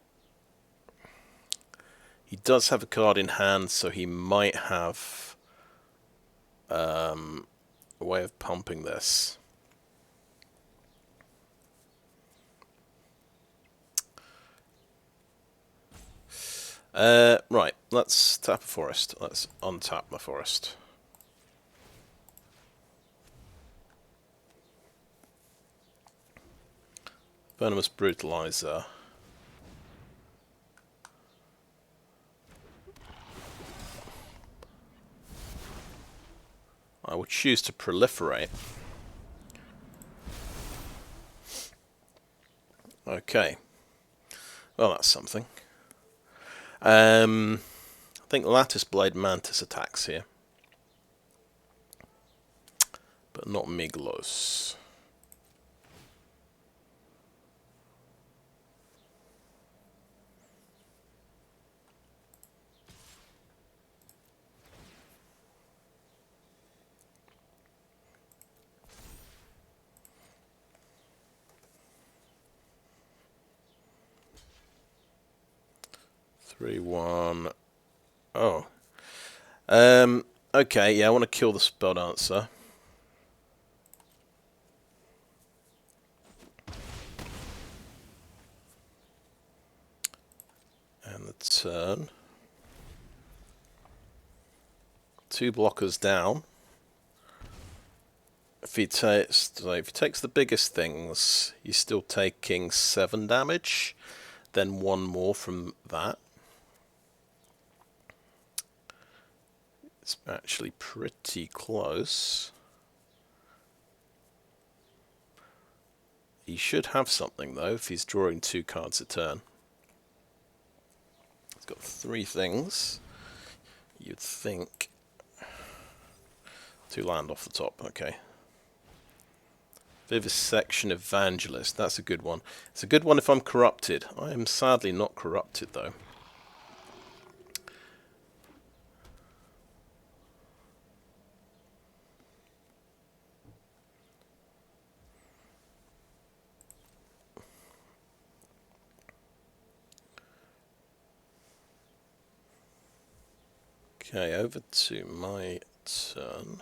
He does have a card in hand, so he might have a way of pumping this. Right, let's tap a forest. Let's untap my forest. Venomous Brutalizer. I would choose to proliferate. Okay. Well, that's something. I think Lattice Blade Mantis attacks here. But not Migloz. 3-1. Oh. Okay, yeah, I want to kill the spell dancer. And the turn. 2 blockers down. If he takes the biggest things, he's still taking 7 damage, then 1 more from that. It's actually pretty close. He should have something though if he's drawing 2 cards a turn. He's got 3 things. You'd think 2 land off the top. Okay. Vivisection Evangelist. That's a good one. It's a good one if I'm corrupted. I am sadly not corrupted though. Okay, over to my turn.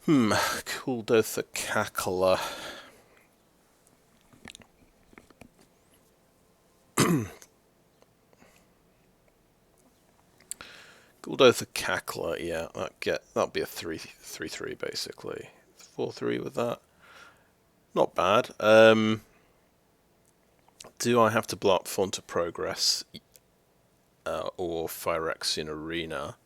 Kuldotha the Cackler. Gruul the Cackler, yeah, that'll be a 3/3 basically. 4/3 with that. Not bad. Do I have to block Font of Progress or Phyrexian Arena?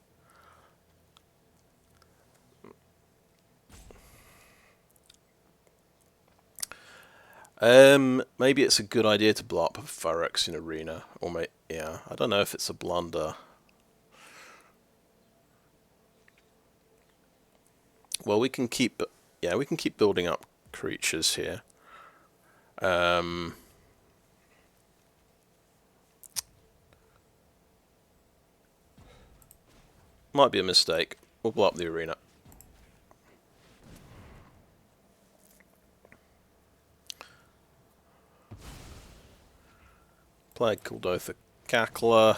Maybe it's a good idea to blow up a Phyrexian Arena, or yeah, I don't know if it's a blunder. Well, we can keep building up creatures here. Might be a mistake. We'll blow up the arena. Play Kuldotha the Cackler.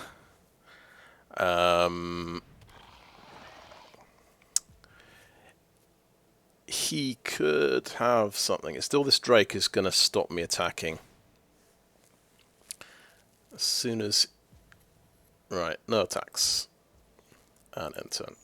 He could have something. It's still, this Drake is going to stop me attacking. As soon as... Right, no attacks. And end turn.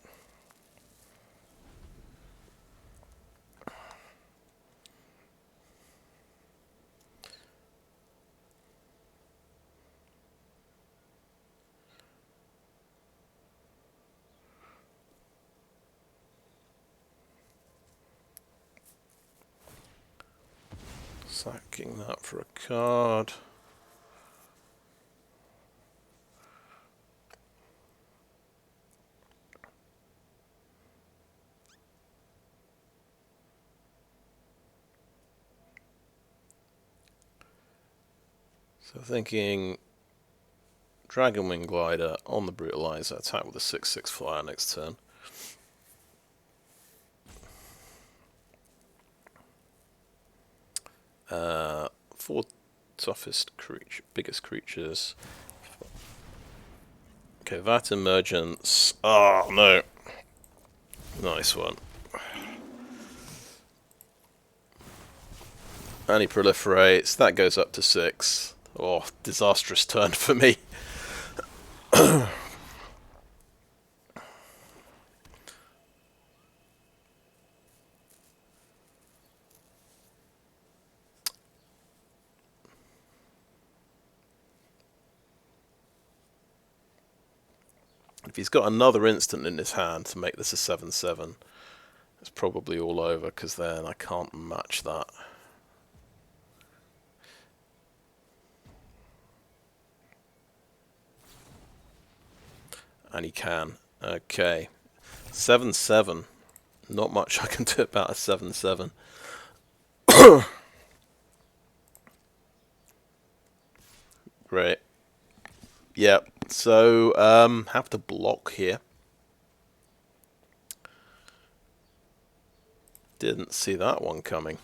Sacking that for a card. So thinking Dragonwing Glider on the Brutalizer, attack with a 6/6 flyer next turn. Four toughest creature, biggest creatures. Okay, that emergence. Oh no! Nice one. And he proliferates. That goes up to 6. Oh, disastrous turn for me. If he's got another instant in his hand to make this a 7/7, it's probably all over, because then I can't match that. And he can. Okay. 7/7. Not much I can do about a 7/7. Great. Yep. So, have to block here. Didn't see that one coming.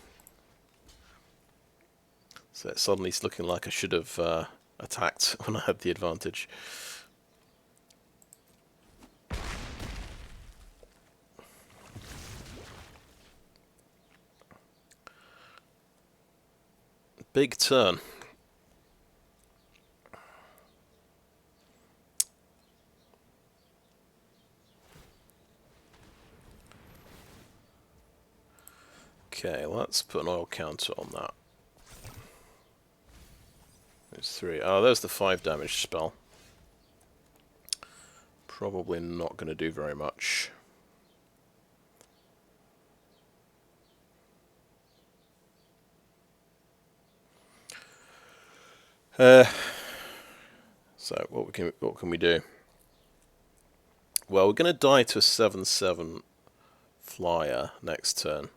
So it's suddenly looking like I should have attacked when I had the advantage. Big turn. Okay, let's put an oil counter on that. There's 3. Oh, there's the 5 damage spell. Probably not going to do very much. So what can we do? Well, we're going to die to a 7/7 flyer next turn.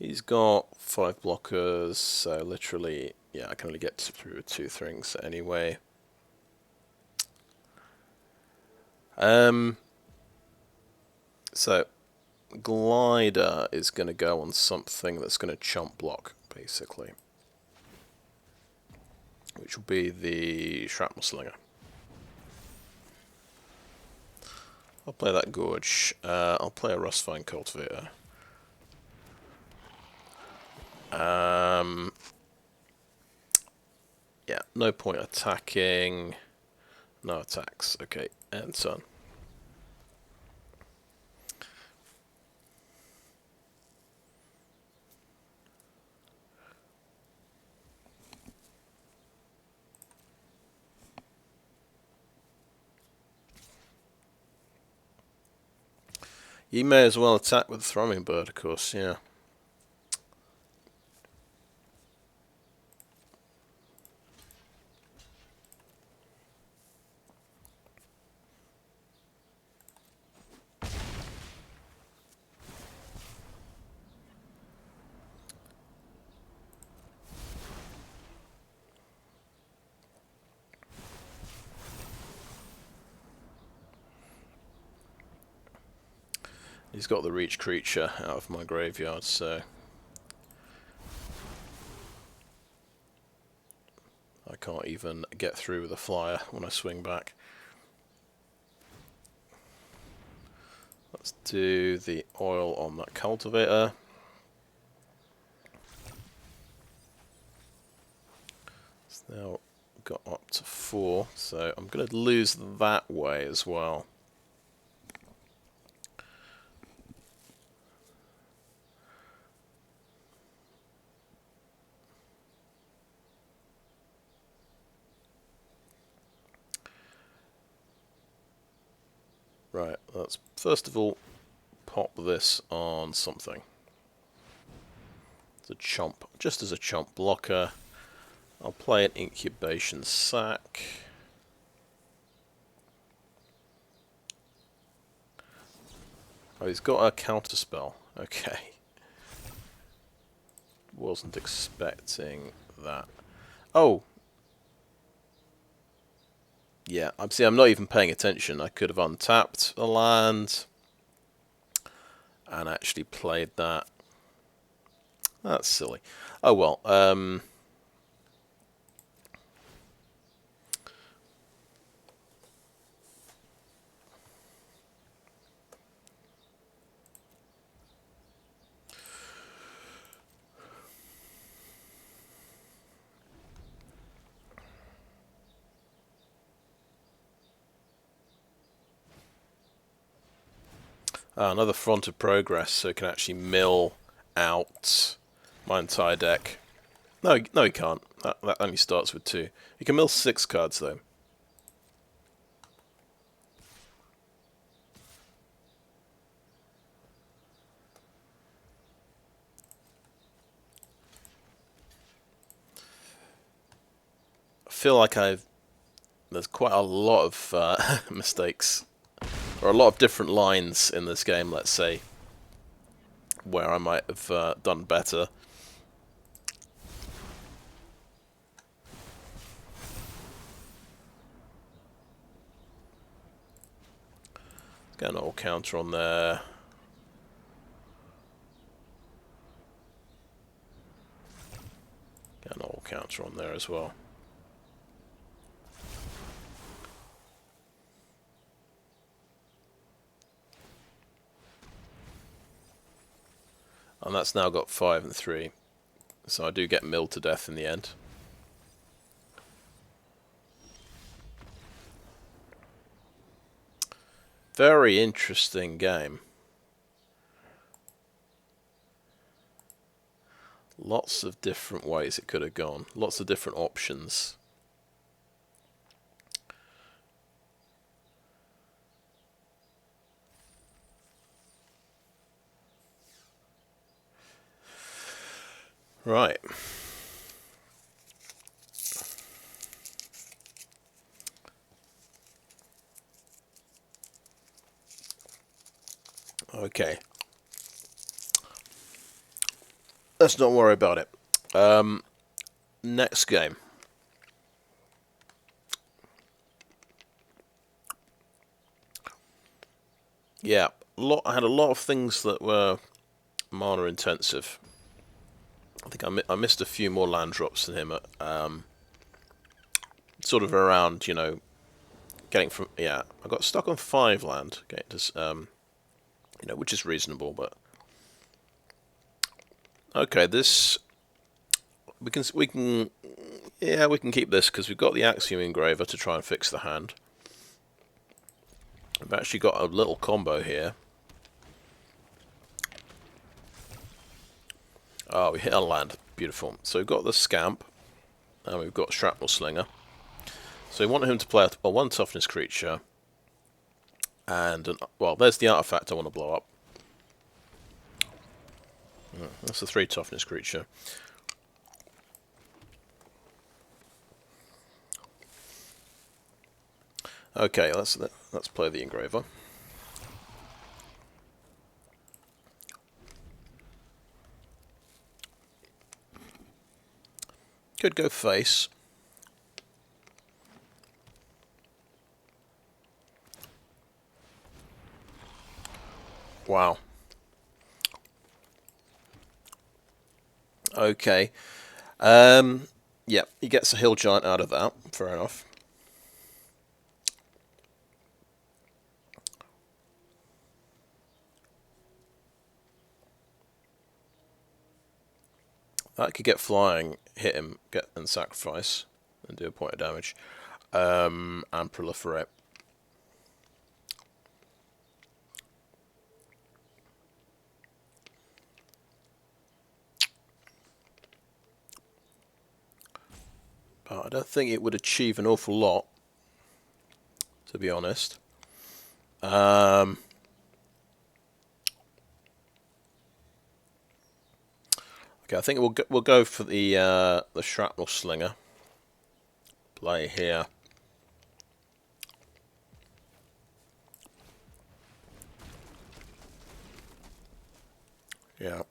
He's got 5 blockers, so literally, yeah, I can only get through with 2 things anyway. So glider is going to go on something that's going to chump block, basically, which will be the shrapnel slinger. I'll play that gorge. I'll play a rustvine cultivator. Yeah, no point attacking. No attacks. Okay, and turn. You may as well attack with the thrumming bird, of course, yeah. He's got the reach creature out of my graveyard, so I can't even get through with a flyer when I swing back. Let's do the oil on that cultivator. It's now got up to 4, so I'm going to lose that way as well. Right, let's first of all pop this on something. It's a chomp, just as a chomp blocker. I'll play an incubation sac. Oh, he's got a counter spell. Okay. Wasn't expecting that. Oh! Yeah, I'm not even paying attention. I could have untapped a land and actually played that. That's silly. Oh well. Another front of progress, so it can actually mill out my entire deck. No, he can't. That only starts with 2. He can mill 6 cards though. I feel like there's quite a lot of mistakes, or a lot of different lines in this game, let's say, where I might have done better. Get an old counter on there. Get an old counter on there as well. And that's now got 5 and 3. So I do get milled to death in the end. Very interesting game. Lots of different ways it could have gone. Lots of different options. Right. Okay. Let's not worry about it. Next game. Yeah, I had a lot of things that were mana intensive. I think I missed a few more land drops than him at sort of around, you know, getting from, yeah, I got stuck on 5 land, getting to, you know, which is reasonable, but okay, this we can yeah, we can keep this because we've got the Axiom Engraver to try and fix the hand. We've actually got a little combo here. Oh, we hit a land. Beautiful. So we've got the Scamp, and we've got Shrapnel Slinger. So we want him to play a 1 toughness creature, and well, there's the artifact I want to blow up. That's a 3 toughness creature. Okay, let's play the Engraver. Could go face. Wow. Okay. Yeah, he gets a Hill Giant out of that. Fair enough. That could get flying, hit him, and sacrifice, and do a point of damage, and proliferate. But I don't think it would achieve an awful lot, to be honest. Okay, I think we'll go for the Shrapnel Slinger. Play here. Yeah.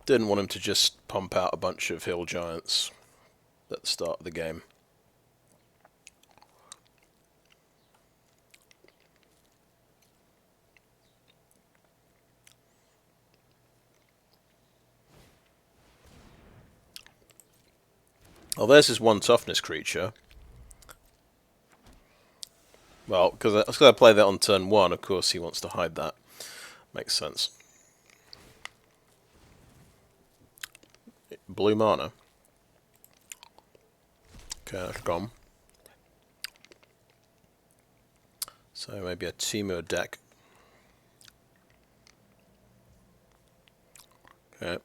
Didn't want him to just pump out a bunch of Hill Giants at the start of the game. Oh, there's his 1 toughness creature. Well, because I play that on turn 1, of course he wants to hide that. Makes sense. Blue mana. Okay, that's gone. So maybe a Temur deck. Okay.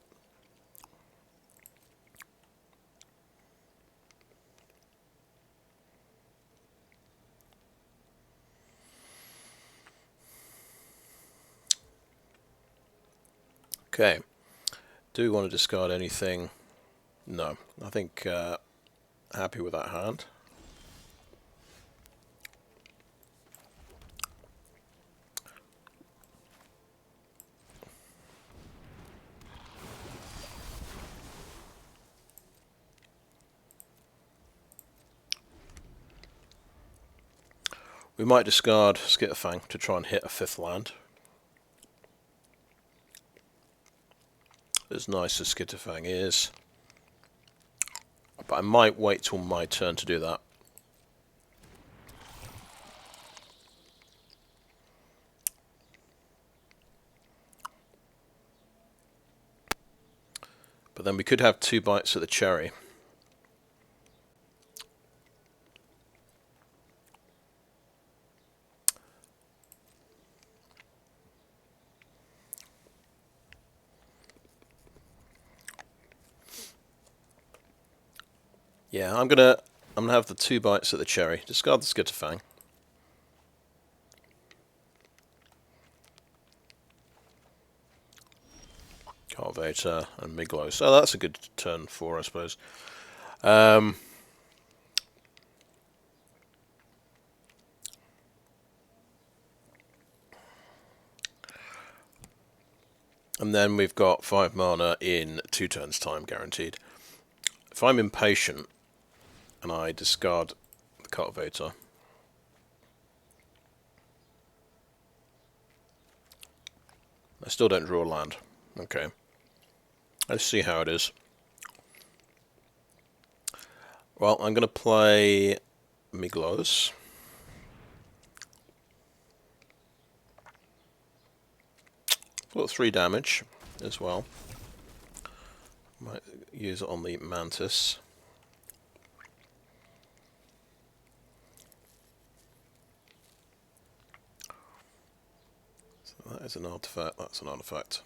Okay. Do we want to discard anything? No. I think happy with that hand. We might discard Skitterfang to try and hit a 5th land. As nice as Skitterfang is. But I might wait till my turn to do that. But then we could have 2 bites at the cherry. Yeah, I'm gonna have the 2 bites at the cherry. Discard the Skitterfang. Cultivator and Migloz. Oh, that's a good turn 4, I suppose. And then we've got 5 mana in 2 turns' time, guaranteed. If I'm impatient and I discard the Cultivator, I still don't draw land. Okay. Let's see how it is. Well, I'm going to play Migloz. Got 3 damage as well. Might use it on the Mantis. So that is an artifact, that's an artifact.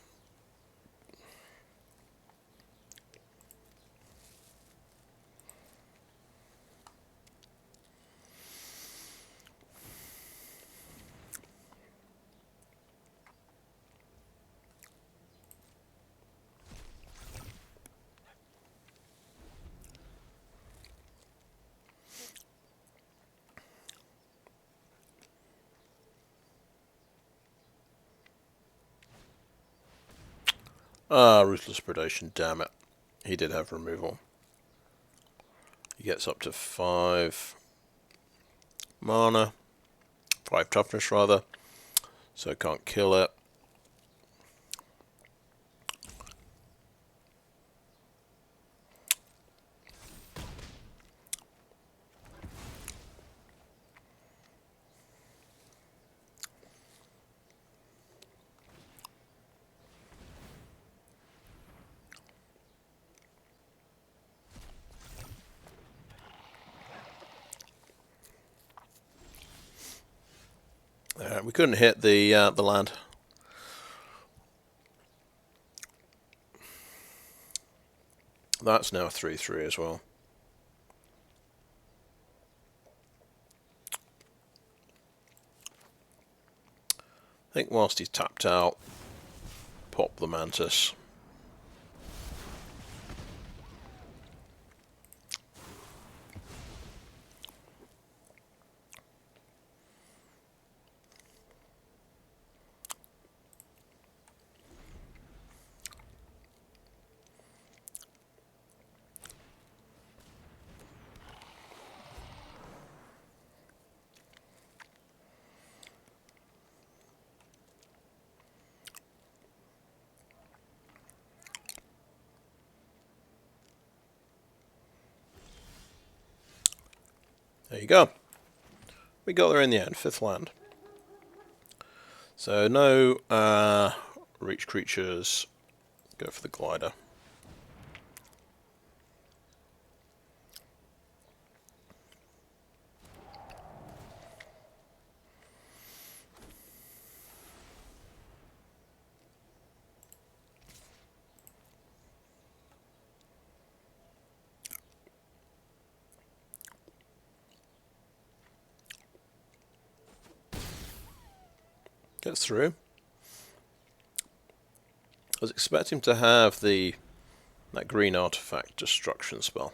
Ah, Ruthless Predation, damn it. He did have removal. He gets up to 5 mana, 5 toughness rather, so can't kill it. We couldn't hit the land. That's now 3/3 as well. I think whilst he's tapped out, pop the Mantis. There you go. We got there in the end, 5th land. So no reach creatures, go for the glider. Gets through. I was expecting to have that green artifact destruction spell.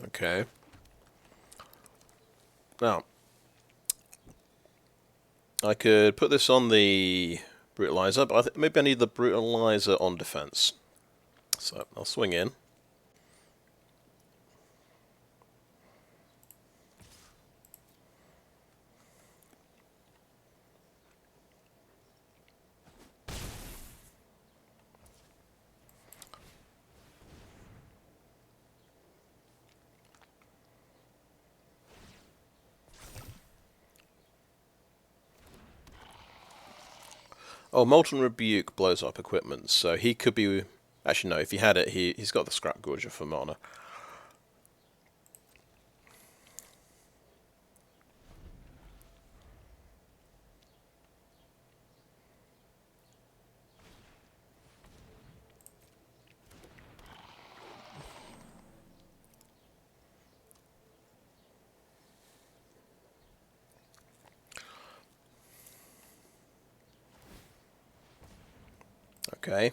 Okay. Now, I could put this on the brutalizer, but maybe I need the brutalizer on defense. So I'll swing in. Oh, Molten Rebuke blows up equipment, so he could be... Actually, no, if he had it, he's got the Scrap Gorger for mana. Okay.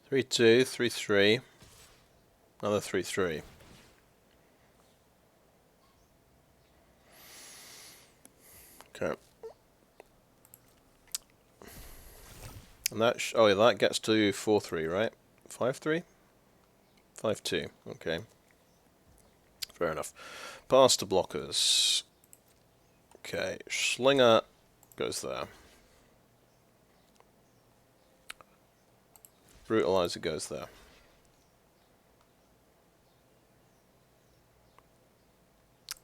Three, two, 3/3. Another 3/3. Okay. And that oh yeah, that gets to 4/3, right? 5/3? 5/2. Okay. Fair enough. Pass to blockers. Okay. Slinger goes there. Brutalizer goes there.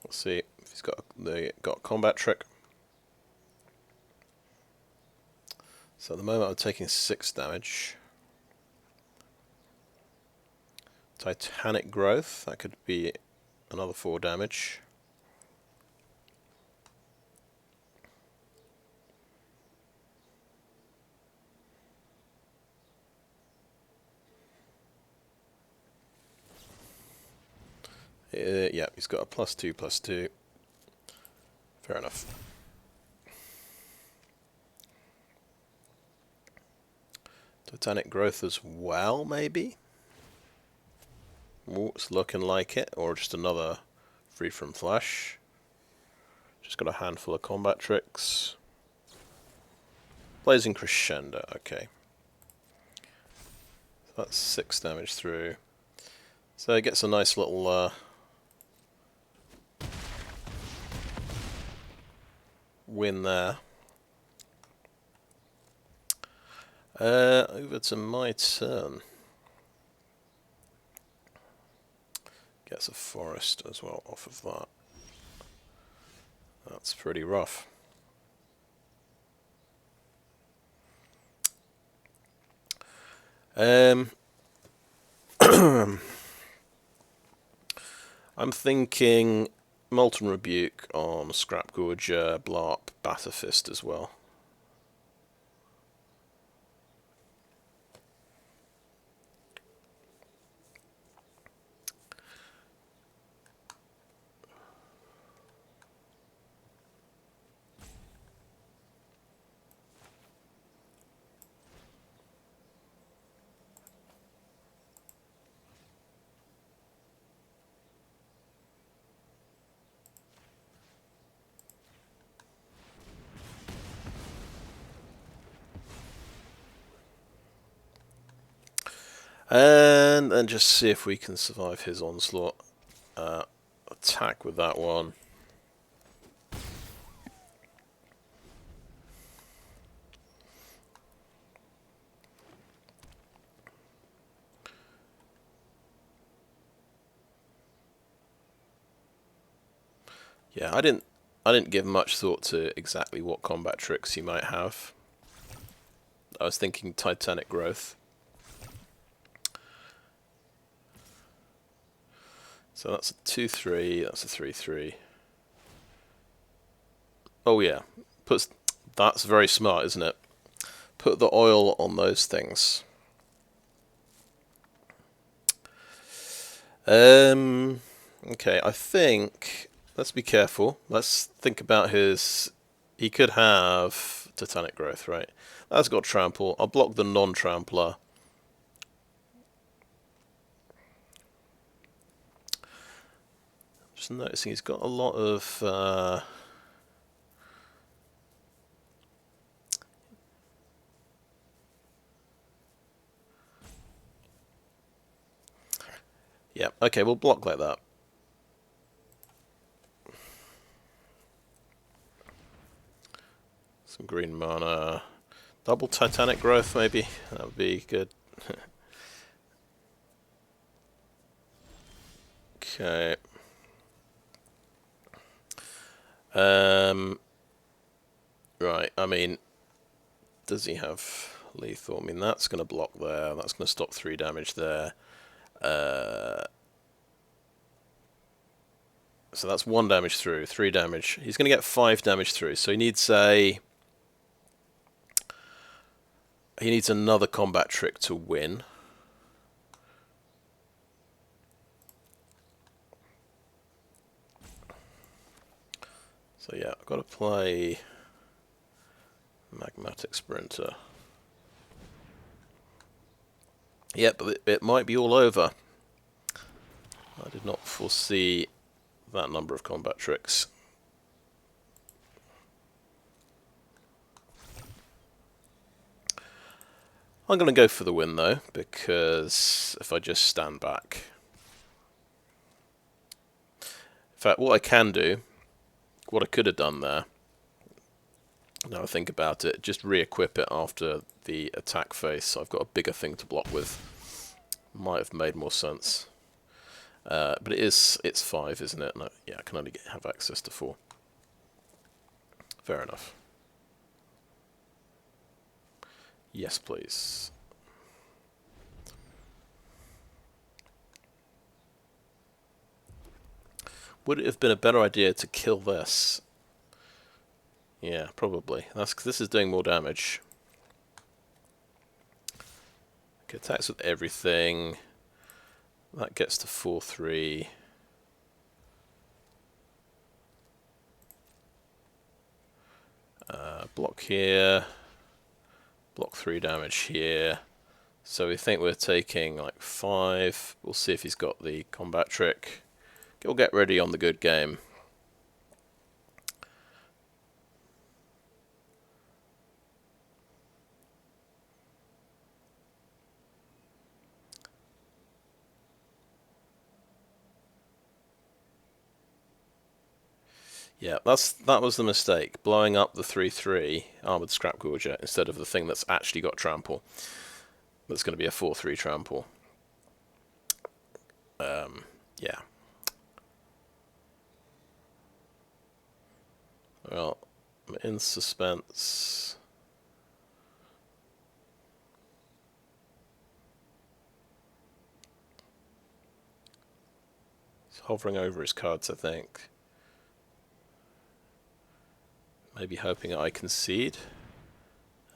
Let's see if he's got a combat trick. So at the moment I'm taking 6 damage. Titanic Growth, that could be another 4 damage. Yeah, he's got a +2/+2. Fair enough. Titanic Growth as well, maybe? Ooh, it's looking like it. Or just another Free from Flash. Just got a handful of combat tricks. Blazing Crescendo, okay. So that's 6 damage through. So it gets a nice little win there. Over to my turn. Gets a forest as well off of that. That's pretty rough. I'm thinking Molten Rebuke on Scrap Gorger, Blarp, Batterfist as well. And then just see if we can survive his onslaught. Attack with that one. Yeah, I didn't give much thought to exactly what combat tricks he might have. I was thinking Titanic Growth. So that's a 2/3, that's a 3/3. Oh yeah, that's very smart, isn't it? Put the oil on those things. Okay, I think let's be careful. Let's think about his. He could have Titanic Growth, right? That's got trample. I'll block the non-trampler. Just noticing he's got a lot of... yeah, okay, we'll block like that. Some green mana. Double Titanic Growth, maybe? That would be good. Okay. Right, I mean, does he have lethal? I mean, that's going to block there. That's going to stop 3 damage there. So that's 1 damage through, 3 damage. He's going to get 5 damage through, so he needs a... He needs another combat trick to win. So yeah, I've got to play Magmatic Sprinter. Yeah, but it might be all over. I did not foresee that number of combat tricks. I'm going to go for the win though, because if I just stand back... In fact, what I can do, what I could have done there, now I think about it, just re-equip it after the attack phase, so I've got a bigger thing to block with. Might have made more sense. But it's 5, isn't it? No, yeah, I can only have access to 4. Fair enough. Yes, please. Would it have been a better idea to kill this? Yeah, probably. That's 'cause this is doing more damage. Okay, attacks with everything. That gets to 4-3. Block here. Block 3 damage here. So we think we're taking like 5. We'll see if he's got the combat trick. We'll get ready on the good game. Yeah, that was the mistake. Blowing up the 3-3 Armored Scrap Gorger instead of the thing that's actually got trample. That's going to be a 4-3 trample. Yeah. Well, I'm in suspense. He's hovering over his cards, I think. Maybe hoping I concede.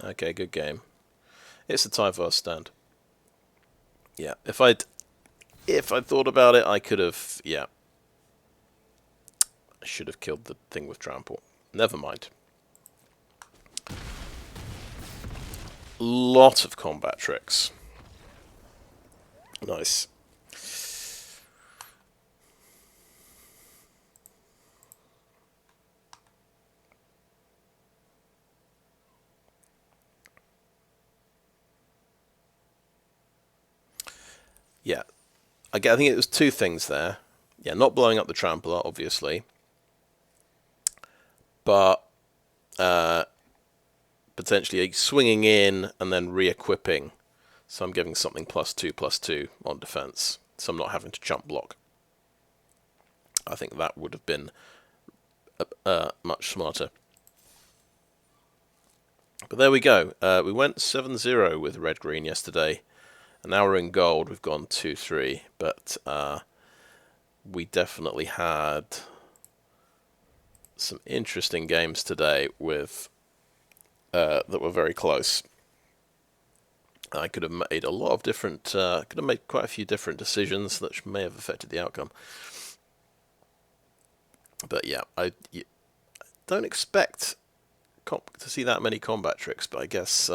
Okay, good game. It's a tie for our stand. Yeah, if I'd thought about it, I could have. Yeah, I should have killed the thing with trample. Never mind. Lot of combat tricks. Nice. Yeah, I think it was 2 things there. Yeah, not blowing up the trampler, obviously, but potentially swinging in and then re-equipping. So I'm giving something +2/+2 on defense, so I'm not having to jump block. I think that would have been much smarter. But there we go. We went 7-0 with red-green yesterday. And now we're in gold. We've gone 2-3. But we definitely had some interesting games today with that were very close. I could have made a lot of different, could have made quite a few different decisions that may have affected the outcome. But yeah, I don't expect to see that many combat tricks, but I guess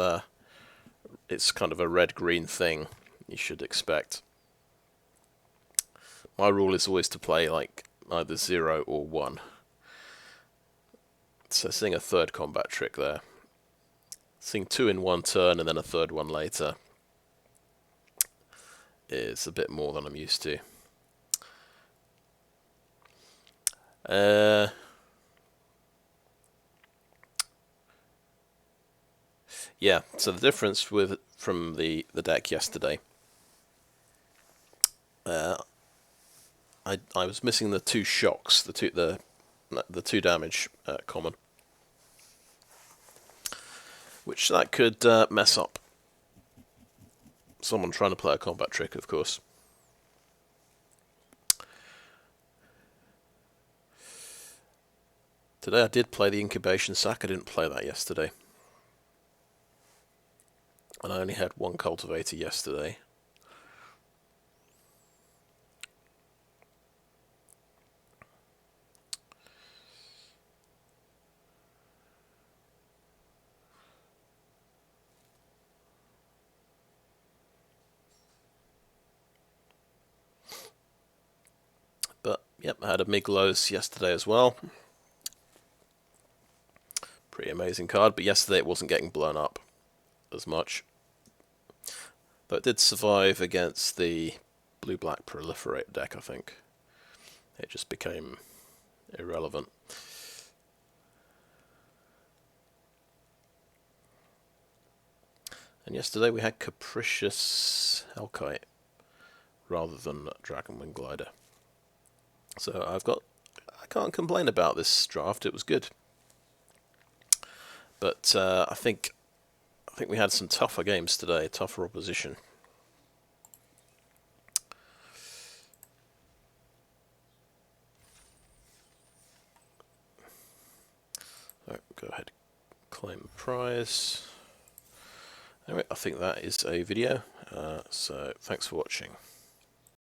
it's kind of a red-green thing you should expect. My rule is always to play like either 0 or 1. So seeing a third combat trick there. Seeing 2 in one turn and then a third one later is a bit more than I'm used to. Yeah, so the difference from the deck yesterday, I was missing the 2 shocks, the 2 damage common, which that could mess up someone trying to play a combat trick, of course. Today I did play the incubation sack. I didn't play that yesterday. And I only had 1 cultivator yesterday. But, yep, I had a Migloz yesterday as well. Pretty amazing card, but yesterday it wasn't getting blown up as much. Though it did survive against the blue-black proliferate deck, I think. It just became irrelevant. And yesterday we had Capricious Hellkite rather than Dragonwing Glider. So I can't complain about this draft. It was good. But I think we had some tougher games today, tougher opposition. Right, go ahead, claim the prize. Anyway, I think that is a video. So thanks for watching.